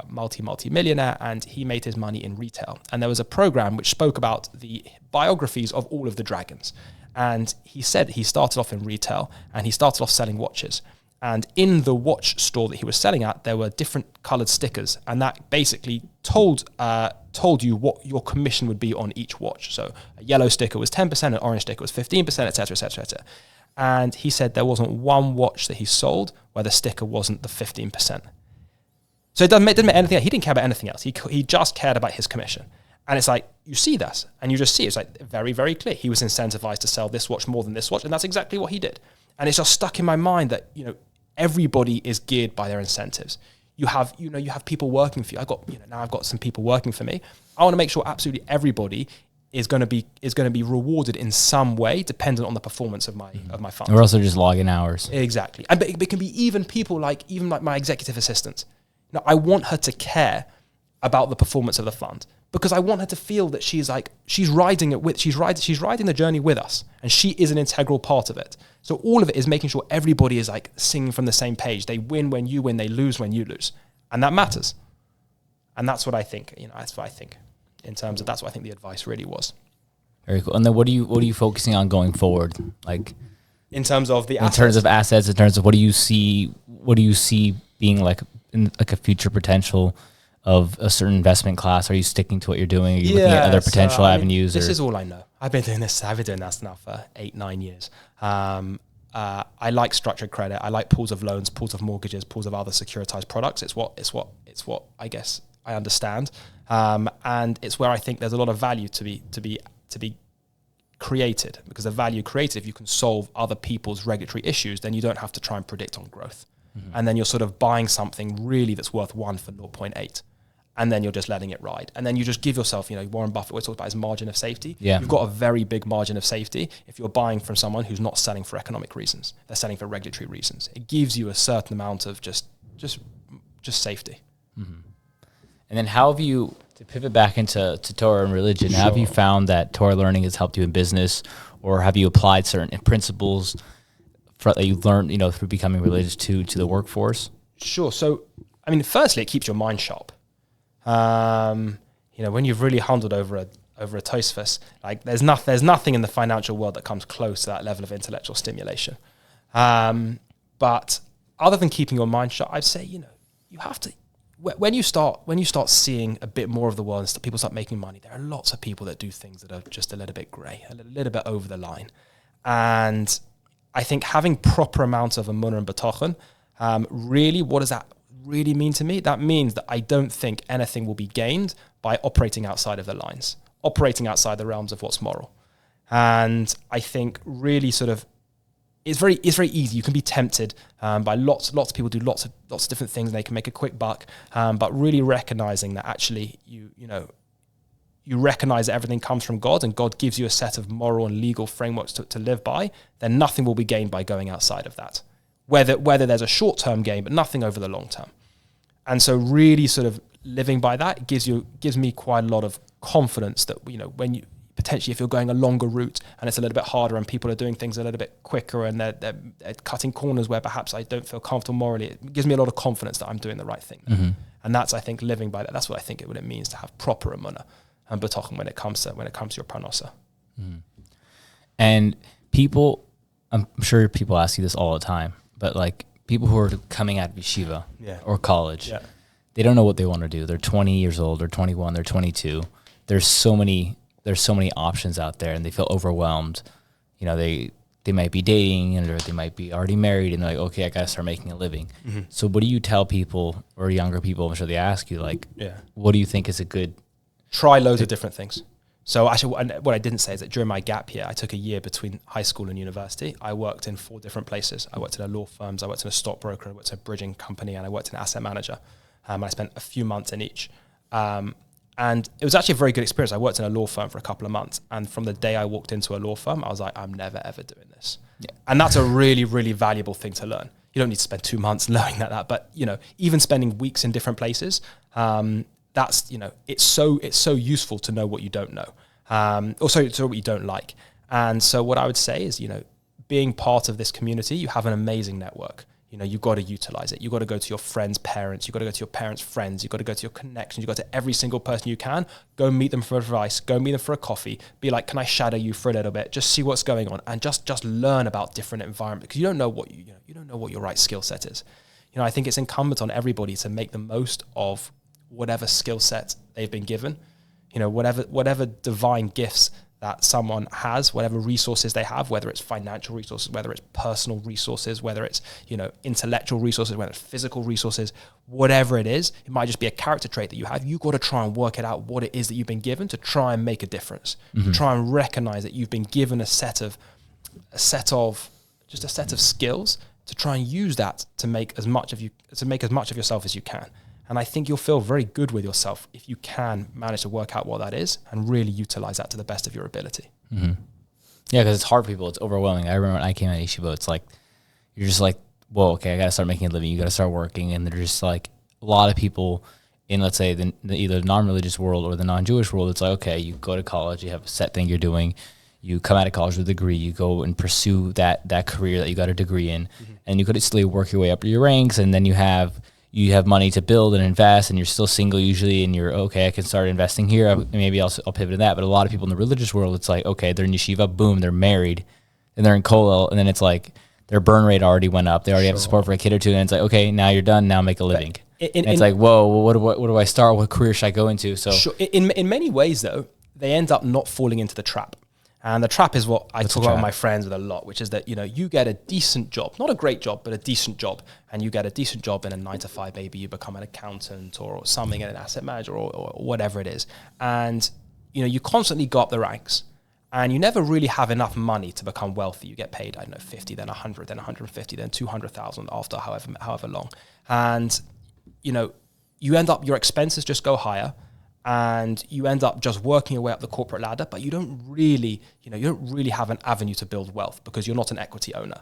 Speaker 1: Multi-millionaire, and he made his money in retail. And there was a program which spoke about the biographies of all of the dragons. And he said he started off in retail, and he started off selling watches. And in the watch store that he was selling at, there were different colored stickers, and that basically told you what your commission would be on each watch. So a yellow sticker was 10%, an orange sticker was 15%, etc., etc., etc. And he said there wasn't one watch that he sold where the sticker wasn't the 15%. So it didn't make anything. He didn't care about anything else. He just cared about his commission. And it's like, you see this, and you just see it's like very, very clear. He was incentivized to sell this watch more than this watch, and that's exactly what he did. And it's just stuck in my mind that everybody is geared by their incentives. You have people working for you. Now I've got some people working for me. I want to make sure absolutely everybody is going to be rewarded in some way, dependent on the performance of my fund.
Speaker 2: We're also just logging hours.
Speaker 1: Exactly, and but it can be even people like my executive assistant. I want her to care about the performance of the fund because I want her to feel that she's riding the journey with us, and she is an integral part of it. So all of it is making sure everybody is like singing from the same page. They win when you win, they lose when you lose, and that matters. And that's what I think. That's what I think. In terms of that's what I think the advice really was.
Speaker 2: Very cool. And then what are you focusing on going forward? Like
Speaker 1: in terms of the
Speaker 2: assets? In terms of assets, in terms of what do you see being like in like a future potential of a certain investment class? Are you sticking to what you're doing? Are you looking at other potential avenues?
Speaker 1: This is all I know. I've been doing this now for 8-9 years. I like structured credit. I like pools of loans, pools of mortgages, pools of other securitized products. It's what I guess I understand. And it's where I think there's a lot of value to be created, because the value created, if you can solve other people's regulatory issues, then you don't have to try and predict on growth. Mm-hmm. And then you're sort of buying something really that's worth 1 for 0.8. And then you're just letting it ride. And then you just give yourself, Warren Buffett always talks about his margin of safety. Yeah. You've got a very big margin of safety if you're buying from someone who's not selling for economic reasons. They're selling for regulatory reasons. It gives you a certain amount of just safety.
Speaker 2: Mm-hmm. And then how have you, to pivot back into Torah and religion,
Speaker 1: Sure.
Speaker 2: have you found that Torah learning has helped you in business, or have you applied certain principles that you learned, through becoming religious to the workforce?
Speaker 1: Sure. So, firstly, it keeps your mind sharp. When you've really hunted over a Tosfos, like there's nothing in the financial world that comes close to that level of intellectual stimulation. But other than keeping your mind sharp, I'd say, you have to, when you start seeing a bit more of the world and people start making money, there are lots of people that do things that are just a little bit grey, a little bit over the line. And I think having proper amounts of emunah and betochen, really, what does that really mean to me? That means that I don't think anything will be gained by operating outside of the lines, operating outside the realms of what's moral. And I think really sort of, it's very easy. You can be tempted by lots of people do lots of different things, and they can make a quick buck. But really recognizing that actually you recognize that everything comes from God, and God gives you a set of moral and legal frameworks to live by, then nothing will be gained by going outside of that. Whether there's a short-term gain, but nothing over the long term. And so really sort of living by that gives me quite a lot of confidence that, when you potentially, if you're going a longer route and it's a little bit harder and people are doing things a little bit quicker and they're cutting corners where perhaps I don't feel comfortable morally, it gives me a lot of confidence that I'm doing the right thing. Mm-hmm. And that's, I think, living by that. That's what I think it means to have proper emunah and betochen when it comes to your parnasa.
Speaker 2: Mm-hmm. And people, I'm sure people ask you this all the time, but like people who are coming out of yeshiva or college,
Speaker 1: Yeah.
Speaker 2: they don't know what they want to do. They're 20 years old, they're 21, they're 22. There's so many options out there, and they feel overwhelmed. You know, they might be dating, or they might be already married, and they're like, okay, I got to start making a living. Mm-hmm. So what do you tell people, or younger people, I'm sure they ask you, like, what do you think is a good...
Speaker 1: Try loads of different things. So actually, what I didn't say is that during my gap year, I took a year between high school and university. I worked in 4 different places. I worked in a law firms, I worked in a stockbroker, I worked in a bridging company, and I worked in an asset manager. I spent a few months in each. And it was actually a very good experience. I worked in a law firm for a couple of months. And from the day I walked into a law firm, I was like, I'm never, ever doing this. Yeah. And that's a really, really valuable thing to learn. You don't need to spend 2 months learning that. But, you know, even spending weeks in different places, that's, you know, it's so useful to know what you don't know. Also to what you don't like. And so what I would say is, you know, being part of this community, you have an amazing network. You know, you've got to utilize it. You've got to go to your friends' parents. You've got to go to your parents' friends. You've got to go to your connections. You've got to every single person you can. Go meet them for advice. Go meet them for a coffee. Be like, can I shadow you for a little bit? Just see what's going on, and just learn about different environments, because you don't know what you don't know what your right skill set is. You know, I think it's incumbent on everybody to make the most of whatever skill set they've been given. You know, whatever divine gifts that someone has, whatever resources they have, whether it's financial resources, whether it's personal resources, whether it's, you know, intellectual resources, whether it's physical resources, whatever it is, it might just be a character trait that you have. You've got to try and work it out what it is that you've been given to try and make a difference. Mm-hmm. Try and recognize that you've been given a set of skills to try and use that to make as much of yourself as you can. And I think you'll feel very good with yourself if you can manage to work out what that is and really utilize that to the best of your ability.
Speaker 2: Mm-hmm. Yeah, because it's hard for people. It's overwhelming. I remember when I came out of yeshiva, it's like, you're just like, well, okay, I got to start making a living. You got to start working. And they're just like, a lot of people in, let's say, the either non-religious world or the non-Jewish world, it's like, okay, you go to college, you have a set thing you're doing. You come out of college with a degree, you go and pursue that career that you got a degree in. Mm-hmm. And you could slowly work your way up your ranks, and then you have money to build and invest, and you're still single usually, and you're okay, I can start investing here, maybe I'll pivot to that. But a lot of people in the religious world, it's like, okay, they're in yeshiva, boom, they're married, and they're in kollel, and then it's like their burn rate already went up, they already have support for a kid or two, and it's like, okay, now you're done, now make a living. It's like, whoa, what do I start, what career should I go into? So
Speaker 1: in many ways though, they end up not falling into the trap. And the trap is what I talk about with my friends with a lot, which is that, you know, you get a decent job, not a great job, but a decent job. And you get a decent job in a 9-to-5, maybe you become an accountant or something, an asset manager or whatever it is. And, you know, you constantly go up the ranks and you never really have enough money to become wealthy. You get paid, I don't know, 50, then 100, then 150, then 200,000 after however long. And, you know, you end up, your expenses just go higher. And you end up just working your way up the corporate ladder, but you don't really have an avenue to build wealth because you're not an equity owner.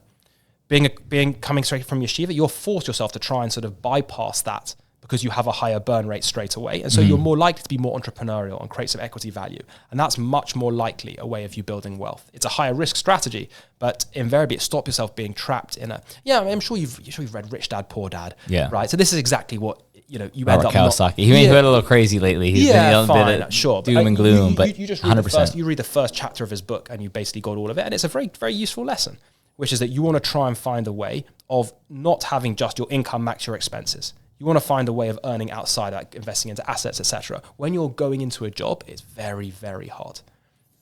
Speaker 1: Coming straight from yeshiva, you'll force yourself to try and sort of bypass that because you have a higher burn rate straight away. And so you're more likely to be more entrepreneurial and create some equity value. And that's much more likely a way of you building wealth. It's a higher risk strategy, but invariably it stops yourself being trapped in I'm sure you've read Rich Dad, Poor Dad, right? So this is exactly what, you know, you
Speaker 2: Robert
Speaker 1: end up
Speaker 2: Kiyosaki. He went a little crazy lately. He's been a bit of doom and gloom, but
Speaker 1: you just
Speaker 2: 100%.
Speaker 1: You read the first chapter of his book and you basically got all of it. And it's a very, very useful lesson, which is that you want to try and find a way of not having just your income max your expenses. You want to find a way of earning outside, like investing into assets, etc. When you're going into a job, it's very, very hard.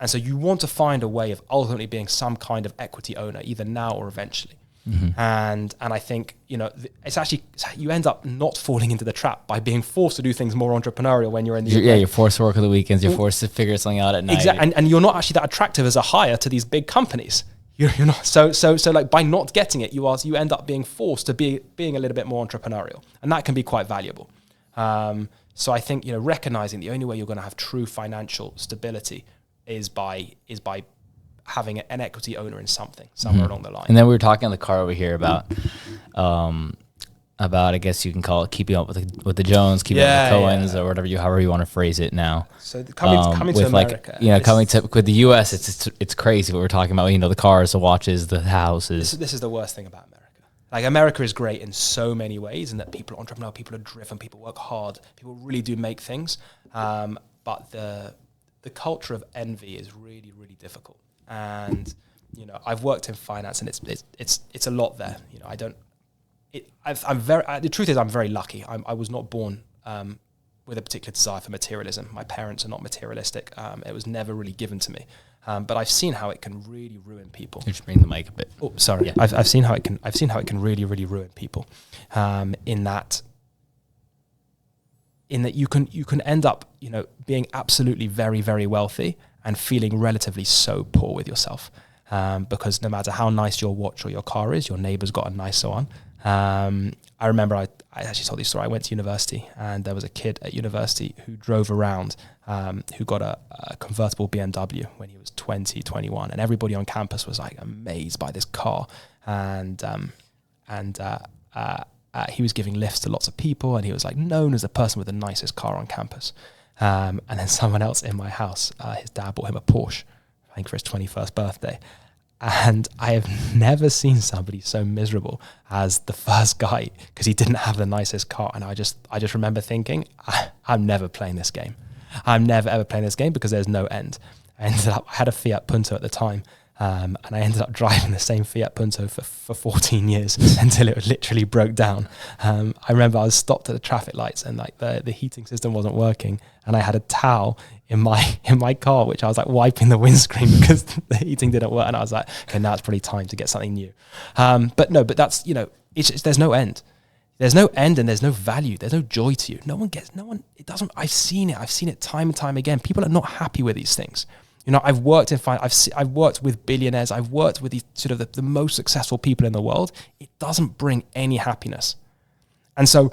Speaker 1: And so you want to find a way of ultimately being some kind of equity owner, either now or eventually. Mm-hmm. And I think, you know, it's actually, you end up not falling into the trap by being forced to do things more entrepreneurial when you're in the
Speaker 2: you're forced to work on the weekends, you're forced to figure something out at night.
Speaker 1: Exactly, and you're not actually that attractive as a hire to these big companies. You're not so like by not getting it, you end up being forced to being a little bit more entrepreneurial, and that can be quite valuable. So I think, you know, recognizing the only way you're going to have true financial stability is by having an equity owner in somewhere along the line.
Speaker 2: And then we were talking in the car over here about I guess you can call it keeping up with the Jones, keeping up with the Coens, or whatever however you want to phrase it now.
Speaker 1: So coming to America,
Speaker 2: with the U.S., it's crazy what we're talking about. You know, the cars, the watches, the houses.
Speaker 1: This is the worst thing about America. Like, America is great in so many ways, and that people are entrepreneurial, people are driven, people work hard, people really do make things. But the culture of envy is really, really difficult. And, you know, I've worked in finance, and it's a lot there. You know, The truth is I'm very lucky. I was not born with a particular desire for materialism. My parents are not materialistic. It was never really given to me. But I've seen how it can really ruin people.
Speaker 2: You just bring the mic a bit.
Speaker 1: Oh, sorry. Yeah. I've seen how it can really, really ruin people. In that you can end up, being absolutely very, very wealthy and feeling relatively so poor with yourself. Because no matter how nice your watch or your car is, your neighbor's got a nicer one. I remember I actually told this story. I went to university and there was a kid at university who drove around, who got a convertible BMW when he was 20, 21. And everybody on campus was like amazed by this car. And he was giving lifts to lots of people and he was like known as the person with the nicest car on campus. And then someone else in my house, his dad bought him a Porsche, I think for his 21st birthday. And I have never seen somebody so miserable as the first guy because he didn't have the nicest car. And I just remember thinking, I'm never playing this game. I'm never ever playing this game because there's no end. I had a Fiat Punto at the time, and I ended up driving the same Fiat Punto for 14 years until it literally broke down. I remember I was stopped at the traffic lights and like the heating system wasn't working, and I had a towel in my car, which I was like wiping the windscreen because the heating didn't work. And I was like, okay, now it's probably time to get something new. But that's, there's no end. There's no end and there's no value. There's no joy to you. It doesn't, I've seen it time and time again. People are not happy with these things. I've worked I've worked with billionaires. I've worked with these sort of the most successful people in the world. It doesn't bring any happiness. And so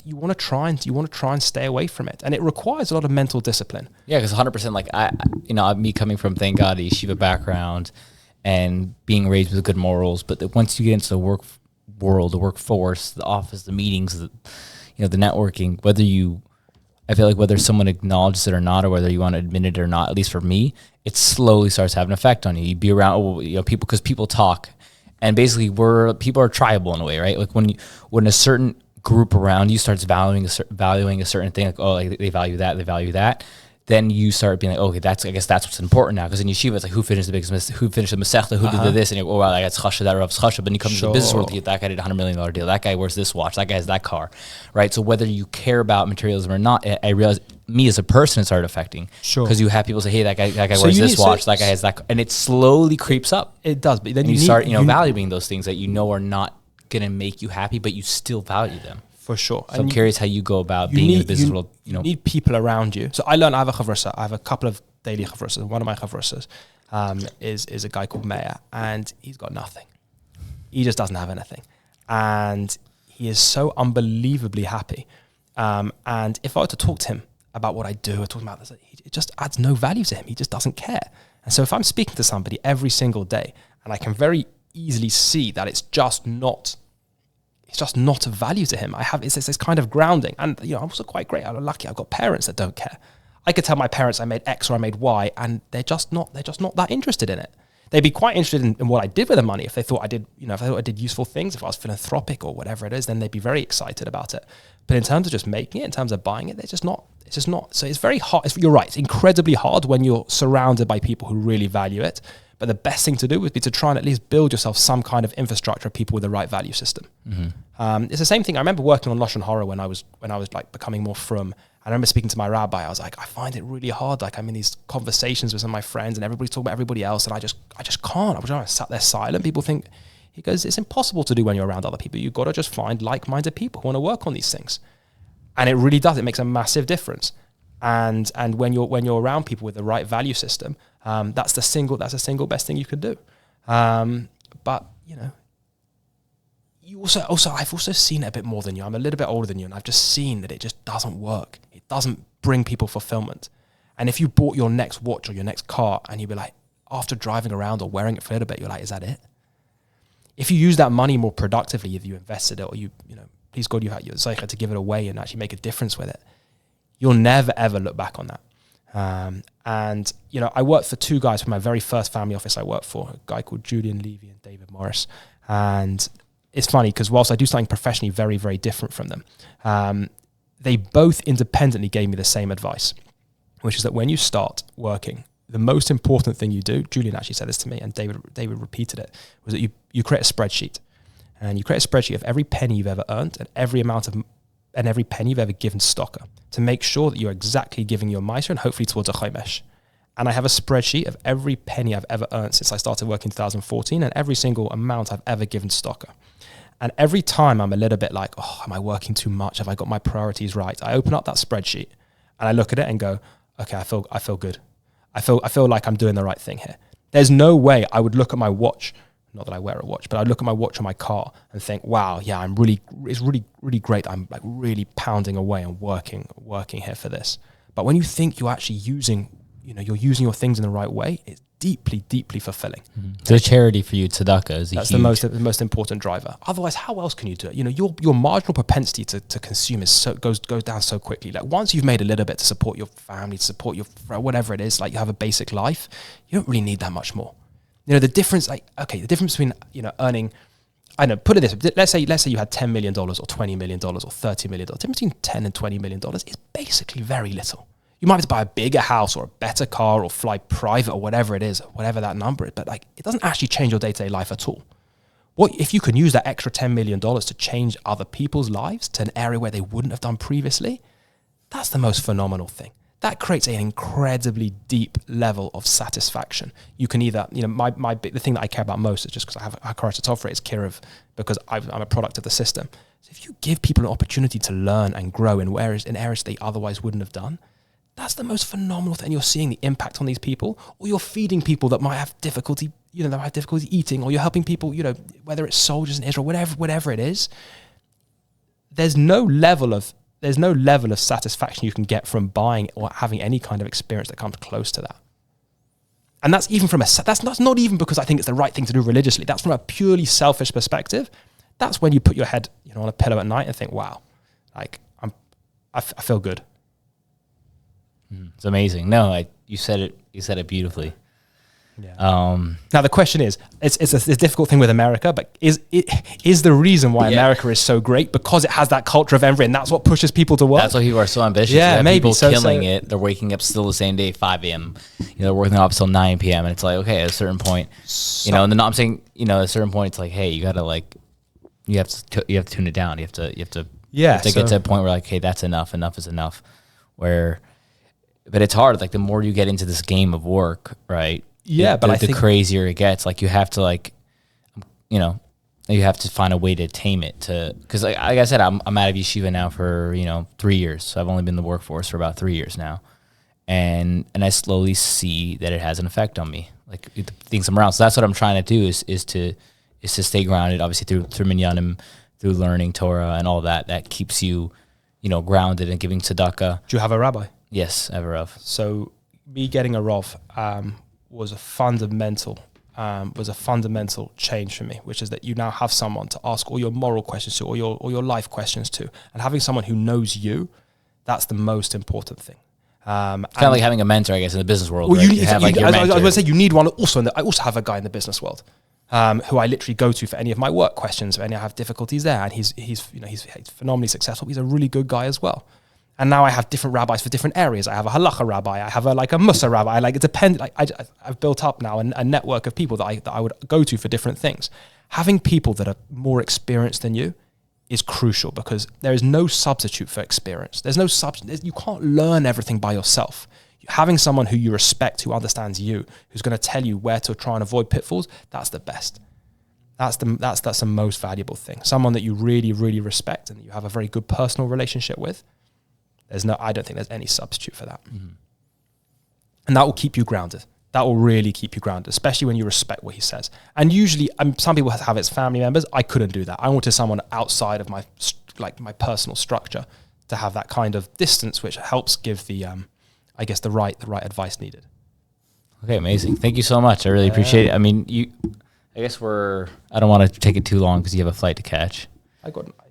Speaker 1: you want to try and stay away from it, and it requires a lot of mental discipline.
Speaker 2: Yeah, because 100%, like me coming from, thank God, a yeshiva background and being raised with good morals, but once you get into the work world, the workforce, the office, the meetings, the networking, I feel like whether someone acknowledges it or not, or whether you want to admit it or not, at least for me, it slowly starts having an effect on you. You be around people because people talk, and basically people are tribal in a way, right? Like when a certain group around you starts valuing a certain thing, like, oh, like they value that, then you start being like, okay, I guess that's what's important now. Because in yeshiva, it's like who finished the masechta, who did this, and you go, oh, wow, that's chasha, that Rav's chasha. But then you come to the business world, that guy did $100 million deal, that guy wears this watch, that guy has that car, right? So whether you care about materialism or not, I realize me as a person, it started affecting. Sure. Because you have people say, hey, that guy wears this watch, that guy has that, and it slowly creeps up.
Speaker 1: It does, but then
Speaker 2: you start valuing those things that are not going to make you happy, but you still value them.
Speaker 1: For sure.
Speaker 2: So I'm curious how you go about being in the business world.
Speaker 1: You need people around you. So I learned I have a chavrasa. I have a couple of daily chavrasas. One of my chavrasas is a guy called Meir, and he's got nothing. He just doesn't have anything. And he is so unbelievably happy. And if I were to talk to him about what I do, or talking about this, it just adds no value to him. He just doesn't care. And so if I'm speaking to somebody every single day, and I can very easily see that it's just not of value to him. It's this kind of grounding. And I'm also quite great. I'm lucky. I've got parents that don't care. I could tell my parents I made X or I made Y, and they're just not that interested in it. They'd be quite interested in what I did with the money. If they thought I did useful things, if I was philanthropic or whatever it is, then they'd be very excited about it. But in terms of just making it, in terms of buying it, they're just not. It's just not. So it's very hard. You're right. It's incredibly hard when you're surrounded by people who really value it. But the best thing to do would be to try and at least build yourself some kind of infrastructure of people with the right value system. Mm-hmm. It's the same thing. I remember working on Lashon Hara when I was like becoming more frum. I remember speaking to my rabbi. I was like, I find it really hard. Like I'm in these conversations with some of my friends, and everybody's talking about everybody else, and I just can't. I was sat there silent. People think, he goes, it's impossible to do when you're around other people. You've got to just find like-minded people who want to work on these things, and it really does. It makes a massive difference. And when you're around people with the right value system, that's the single best thing you could do. But you also I've also seen it a bit more than you. I'm a little bit older than you, and I've just seen that it just doesn't work. It doesn't bring people fulfillment. And if you bought your next watch or your next car, and you'd be like, after driving around or wearing it for a little bit, you're like, is that it? If you use that money more productively, if you invested it, or please God, you had your zeicha to give it away and actually make a difference with it, you'll never ever look back on that. And I worked for two guys from my very first family office I worked for, a guy called Julian Levy and David Morris. And it's funny because whilst I do something professionally very, very different from them, they both independently gave me the same advice, which is that when you start working, the most important thing you do, Julian actually said this to me, and David repeated it, was that you create a spreadsheet. and you create a spreadsheet of every penny you've ever earned and every penny you've ever given tzedakah to make sure that you're exactly giving your meiser and hopefully towards a chomesh. And I have a spreadsheet of every penny I've ever earned since I started working in 2014 and every single amount I've ever given tzedakah. And every time I'm a little bit like, oh, am I working too much? Have I got my priorities right? I open up that spreadsheet and I look at it and go, okay, I feel good. I feel like I'm doing the right thing here. There's no way I would look at my watch, not that I wear a watch, but I'd look at my watch on my car and think, wow, yeah, it's really great. I'm like really pounding away and working here for this. But when you think you're actually using your things in the right way, it's deeply, deeply fulfilling.
Speaker 2: Mm-hmm. So charity for you, tzedakah is
Speaker 1: the most important driver. Otherwise, how else can you do it? Your marginal propensity to consume goes down so quickly. Like once you've made a little bit to support your family, to support your whatever it is, like you have a basic life, you don't really need that much more. The difference, the difference between earning, I know, put it this way, let's say you had $10 million or $20 million or $30 million. The difference between $10 and $20 million is basically very little. You might have to buy a bigger house or a better car or fly private or whatever it is, whatever that number is. But it doesn't actually change your day-to-day life at all. What if you can use that extra $10 million to change other people's lives to an area where they wouldn't have done previously? That's the most phenomenal thing. That creates an incredibly deep level of satisfaction. You can either, the thing that I care about most is just because I have a Hakarat Tov rate is Kiriv, because I'm a product of the system. So if you give people an opportunity to learn and grow in areas they otherwise wouldn't have done, that's the most phenomenal thing. You're seeing the impact on these people, or you're feeding people that might have difficulty, that have difficulty eating, or you're helping people, whether it's soldiers in Israel, whatever it is. There's no level of satisfaction you can get from buying or having any kind of experience that comes close to that. And that's even that's not even because I think it's the right thing to do religiously. That's from a purely selfish perspective. That's when you put your head, on a pillow at night and think, wow, like I feel good.
Speaker 2: It's amazing. No, you said it beautifully.
Speaker 1: Yeah. Now the question is, it's a difficult thing with America, but is the reason why America is so great because it has that culture of envy, and that's what pushes people to work?
Speaker 2: That's why people are so ambitious.
Speaker 1: Yeah, maybe
Speaker 2: people killing it. They're waking up still the same day, 5 a.m. They're working up till 9 p.m. and it's like, okay, at a certain point, and then I'm saying, at a certain point, it's like, hey, you gotta you have to tune it down. You have to get to a point where like, hey, that's enough. Enough is enough. But it's hard. Like the more you get into this game of work, right?
Speaker 1: Yeah, but
Speaker 2: the crazier it gets. Like you have to you have to find a way to tame it. Because like I said, I'm out of yeshiva now for 3 years. So I've only been in the workforce for about 3 years now, and I slowly see that it has an effect on me. Like the things I'm around. So that's what I'm trying to do is to stay grounded. Obviously through minyanim, through learning Torah and all that. That keeps you grounded and giving tzedakah.
Speaker 1: Do you have a rabbi?
Speaker 2: Yes, I have a Rav.
Speaker 1: So me getting a Rav was a fundamental change for me, which is that you now have someone to ask all your moral questions to, or your life questions to, and having someone who knows you, that's the most important thing.
Speaker 2: Kind of like having a mentor, I guess, in the business world. Well,
Speaker 1: right? I was going to say you need one also. I also have a guy in the business world who I literally go to for any of my work questions, if any I have difficulties there, and he's phenomenally successful. He's a really good guy as well. And now I have different rabbis for different areas. I have a halacha rabbi. I have a Musa rabbi. It depends. I've built up now a network of people that I would go to for different things. Having people that are more experienced than you is crucial because there is no substitute for experience. There's no substitute. You can't learn everything by yourself. Having someone who you respect, who understands you, who's going to tell you where to try and avoid pitfalls, that's the best. That's the most valuable thing. Someone that you really, really respect and that you have a very good personal relationship with. I don't think there's any substitute for that. Mm-hmm. And that will keep you grounded. That will really keep you grounded, especially when you respect what he says. And usually, some people have it as family members. I couldn't do that. I wanted someone outside of my personal structure to have that kind of distance, which helps give the right advice needed.
Speaker 2: Okay, amazing. Thank you so much. I really appreciate it. I mean, I don't want to take it too long because you have a flight to catch.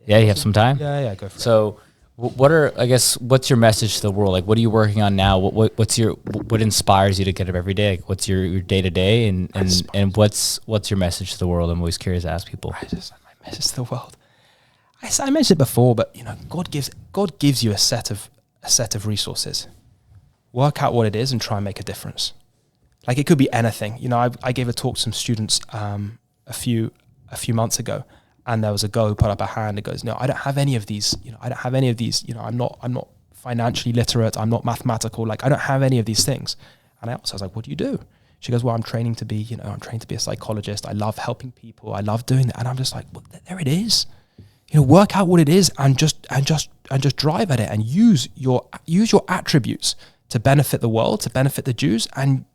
Speaker 2: You have some time?
Speaker 1: Yeah, go for it.
Speaker 2: So, what's your message to the world? Like, what are you working on now? What inspires you to get up every day? Like, what's your day to day, and what's your message to the world? I'm always curious to ask people.
Speaker 1: My message to the world. I mentioned it before, but God gives you a set of resources. Work out what it is and try and make a difference. Like it could be anything. I gave a talk to some students a few months ago, And there was a girl who put up a hand and goes, no, I don't have any of these. I don't have any of these. I'm not financially literate. I'm not mathematical. Like, I don't have any of these things. And I was like, what do you do? She goes, well, I'm training to be a psychologist. I love helping people. I love doing that. And I'm just like, well, there it is. Work out what it is and just drive at it and use your attributes to benefit the world, to benefit the Jews, and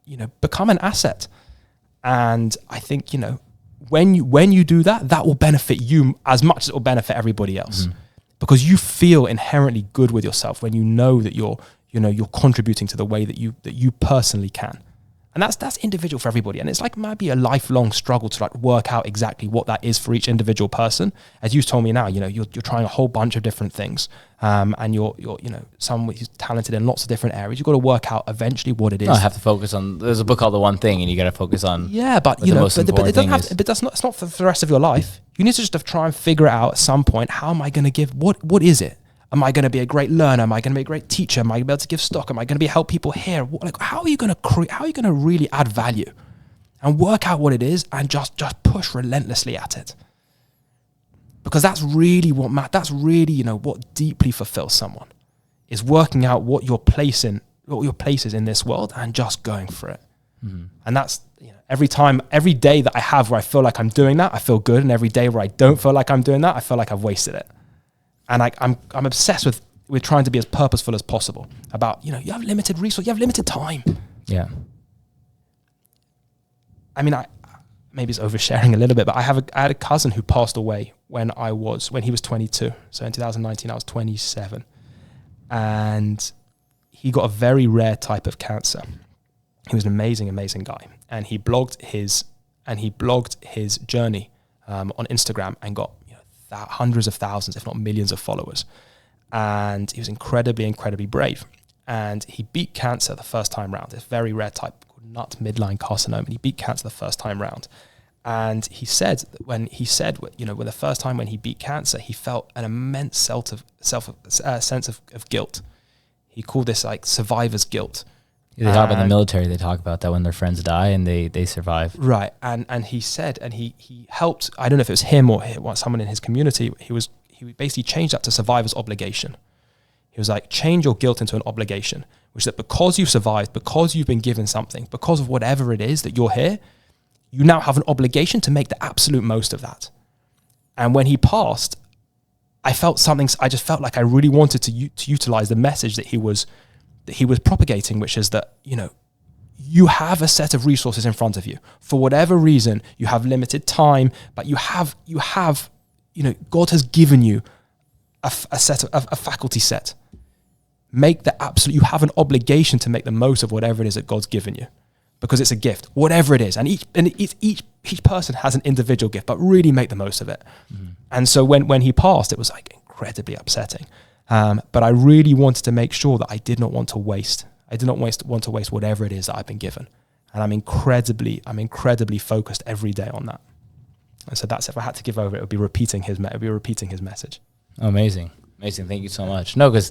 Speaker 1: become an asset. And I think when you do that, that will benefit you as much as it will benefit everybody else, because you feel inherently good with yourself when you know that you're contributing to the way that you personally can. And that's individual for everybody. And it's like maybe a lifelong struggle to like work out exactly what that is for each individual person. As you told me now, you're trying a whole bunch of different things. And you're someone who's talented in lots of different areas. You've got to work out eventually what it is.
Speaker 2: I have to focus on, there's a book called The One Thing, and you got to focus on. Yeah,
Speaker 1: but it doesn't have, but it's not for the rest of your life. You need to just try and figure it out at some point. How am I going to give, what is it? Am I going to be a great learner? Am I going to be a great teacher? Am I going to be able to give stock? Am I going to help people here? How are you going to really add value and work out what it is and just push relentlessly at it? Because that's really what deeply fulfills someone, is working out what your place is in this world and just going for it. Mm-hmm. And that's every day that I have where I feel like I'm doing that, I feel good. And every day where I don't feel like I'm doing that, I feel like I've wasted it. And I'm obsessed with trying to be as purposeful as possible about, you have limited resources, you have limited time. Yeah. I mean, maybe it's oversharing a little bit, but I had a cousin who passed away when he was 22. So in 2019, I was 27. And he got a very rare type of cancer. He was an amazing, amazing guy. And he blogged his journey on Instagram and got hundreds of thousands, if not millions of followers. And he was incredibly, incredibly brave. And he beat cancer the first time round. It's a very rare type called nut midline carcinoma. And he beat cancer the first time round. And he said when the first time when he beat cancer, he felt an immense sense of guilt. He called this like survivor's guilt.
Speaker 2: Yeah, they talk about the military. They talk about that when their friends die and they survive.
Speaker 1: Right. And he said, and he helped, I don't know if it was him or someone in his community, he basically changed that to survivor's obligation. He was like, change your guilt into an obligation, which is that because you've survived, because you've been given something, because of whatever it is that you're here, you now have an obligation to make the absolute most of that. And when he passed, I just felt like I really wanted to utilize the message that he was propagating, which is that, you have a set of resources in front of you. For whatever reason, you have limited time, but you have, God has given you a faculty set. You have an obligation to make the most of whatever it is that God's given you, because it's a gift, whatever it is. And each person has an individual gift, but really make the most of it. Mm-hmm. And so when he passed, it was like incredibly upsetting. But I really wanted to make sure that I did not want to waste. I did not want to waste whatever it is that I've been given. And I'm incredibly focused every day on that. And so that's, if I had to give over, it would be repeating his message.
Speaker 2: Oh, amazing. Thank you so much. No, because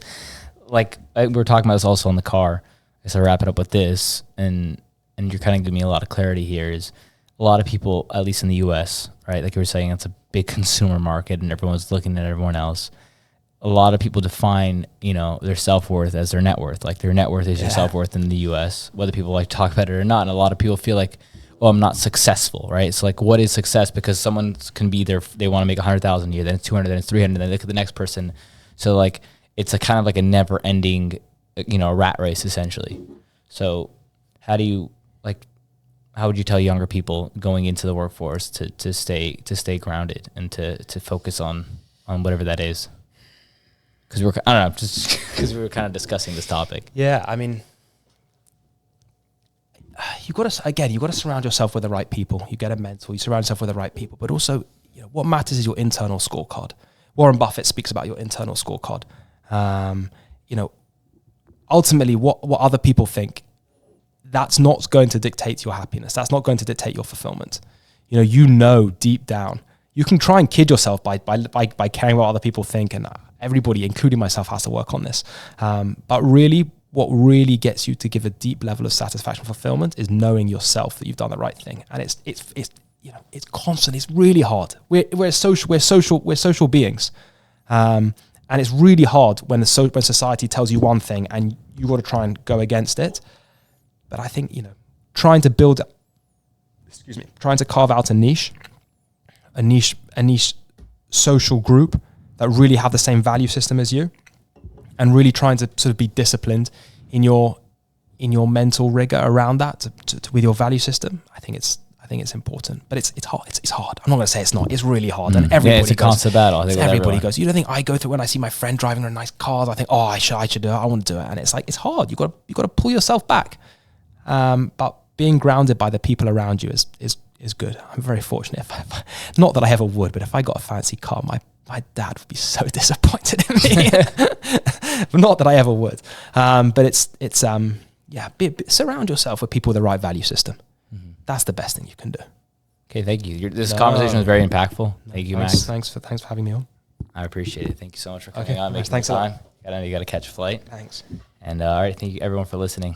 Speaker 2: like we were talking about this also in the car. So wrap it up with this, and you're kind of giving me a lot of clarity here. Is a lot of people, at least in the U.S., right? Like you were saying, it's a big consumer market, and everyone's looking at everyone else. A lot of people define, their self-worth as their net worth. Like their net worth is your self-worth in the U.S., whether people like to talk about it or not. And a lot of people feel like, oh, I'm not successful, right? It's like, what is success? Because someone can be there, they want to make 100,000 a year, then it's 200, then it's 300, then they look at the next person. So like, it's a kind of like a never-ending, rat race essentially. So how would you tell younger people going into the workforce to stay grounded and to focus on whatever that is? Because we were kind of discussing this topic.
Speaker 1: Yeah, I mean, you got to surround yourself with the right people. You get a mentor, you surround yourself with the right people, but also, what matters is your internal scorecard. Warren Buffett speaks about your internal scorecard. Ultimately, what other people think, that's not going to dictate your happiness. That's not going to dictate your fulfillment. Deep down, you can try and kid yourself by caring what other people think, and everybody, including myself, has to work on this. But really, what really gets you to give a deep level of satisfaction and fulfillment is knowing yourself that you've done the right thing. And it's it's constant. It's really hard. We're social beings. And it's really hard when when society tells you one thing and you got to try and go against it. But I think, trying to carve out a niche social group that really have the same value system as you, and really trying to sort of be disciplined in your mental rigor around that with your value system. I think it's important, but it's hard. It's hard. I'm not going to say it's not. It's really hard, and everybody
Speaker 2: it's a constant battle. I think
Speaker 1: everybody goes. You don't think I go through when I see my friend driving a nice car? I think, oh, I should do it. I want to do it, and it's like it's hard. You got to pull yourself back. But being grounded by the people around you is good. I'm very fortunate. Not that I ever would, but if I got a fancy car, my dad would be so disappointed in me. Not that I ever would. But surround yourself with people with the right value system. Mm-hmm. That's the best thing you can do.
Speaker 2: Okay, thank you. This conversation was very impactful. Thank you, Max.
Speaker 1: Thanks for having me on.
Speaker 2: I appreciate it. Thank you so much for coming on.
Speaker 1: Thanks a lot.
Speaker 2: You got to catch a flight.
Speaker 1: Thanks.
Speaker 2: And all right, thank you everyone for listening.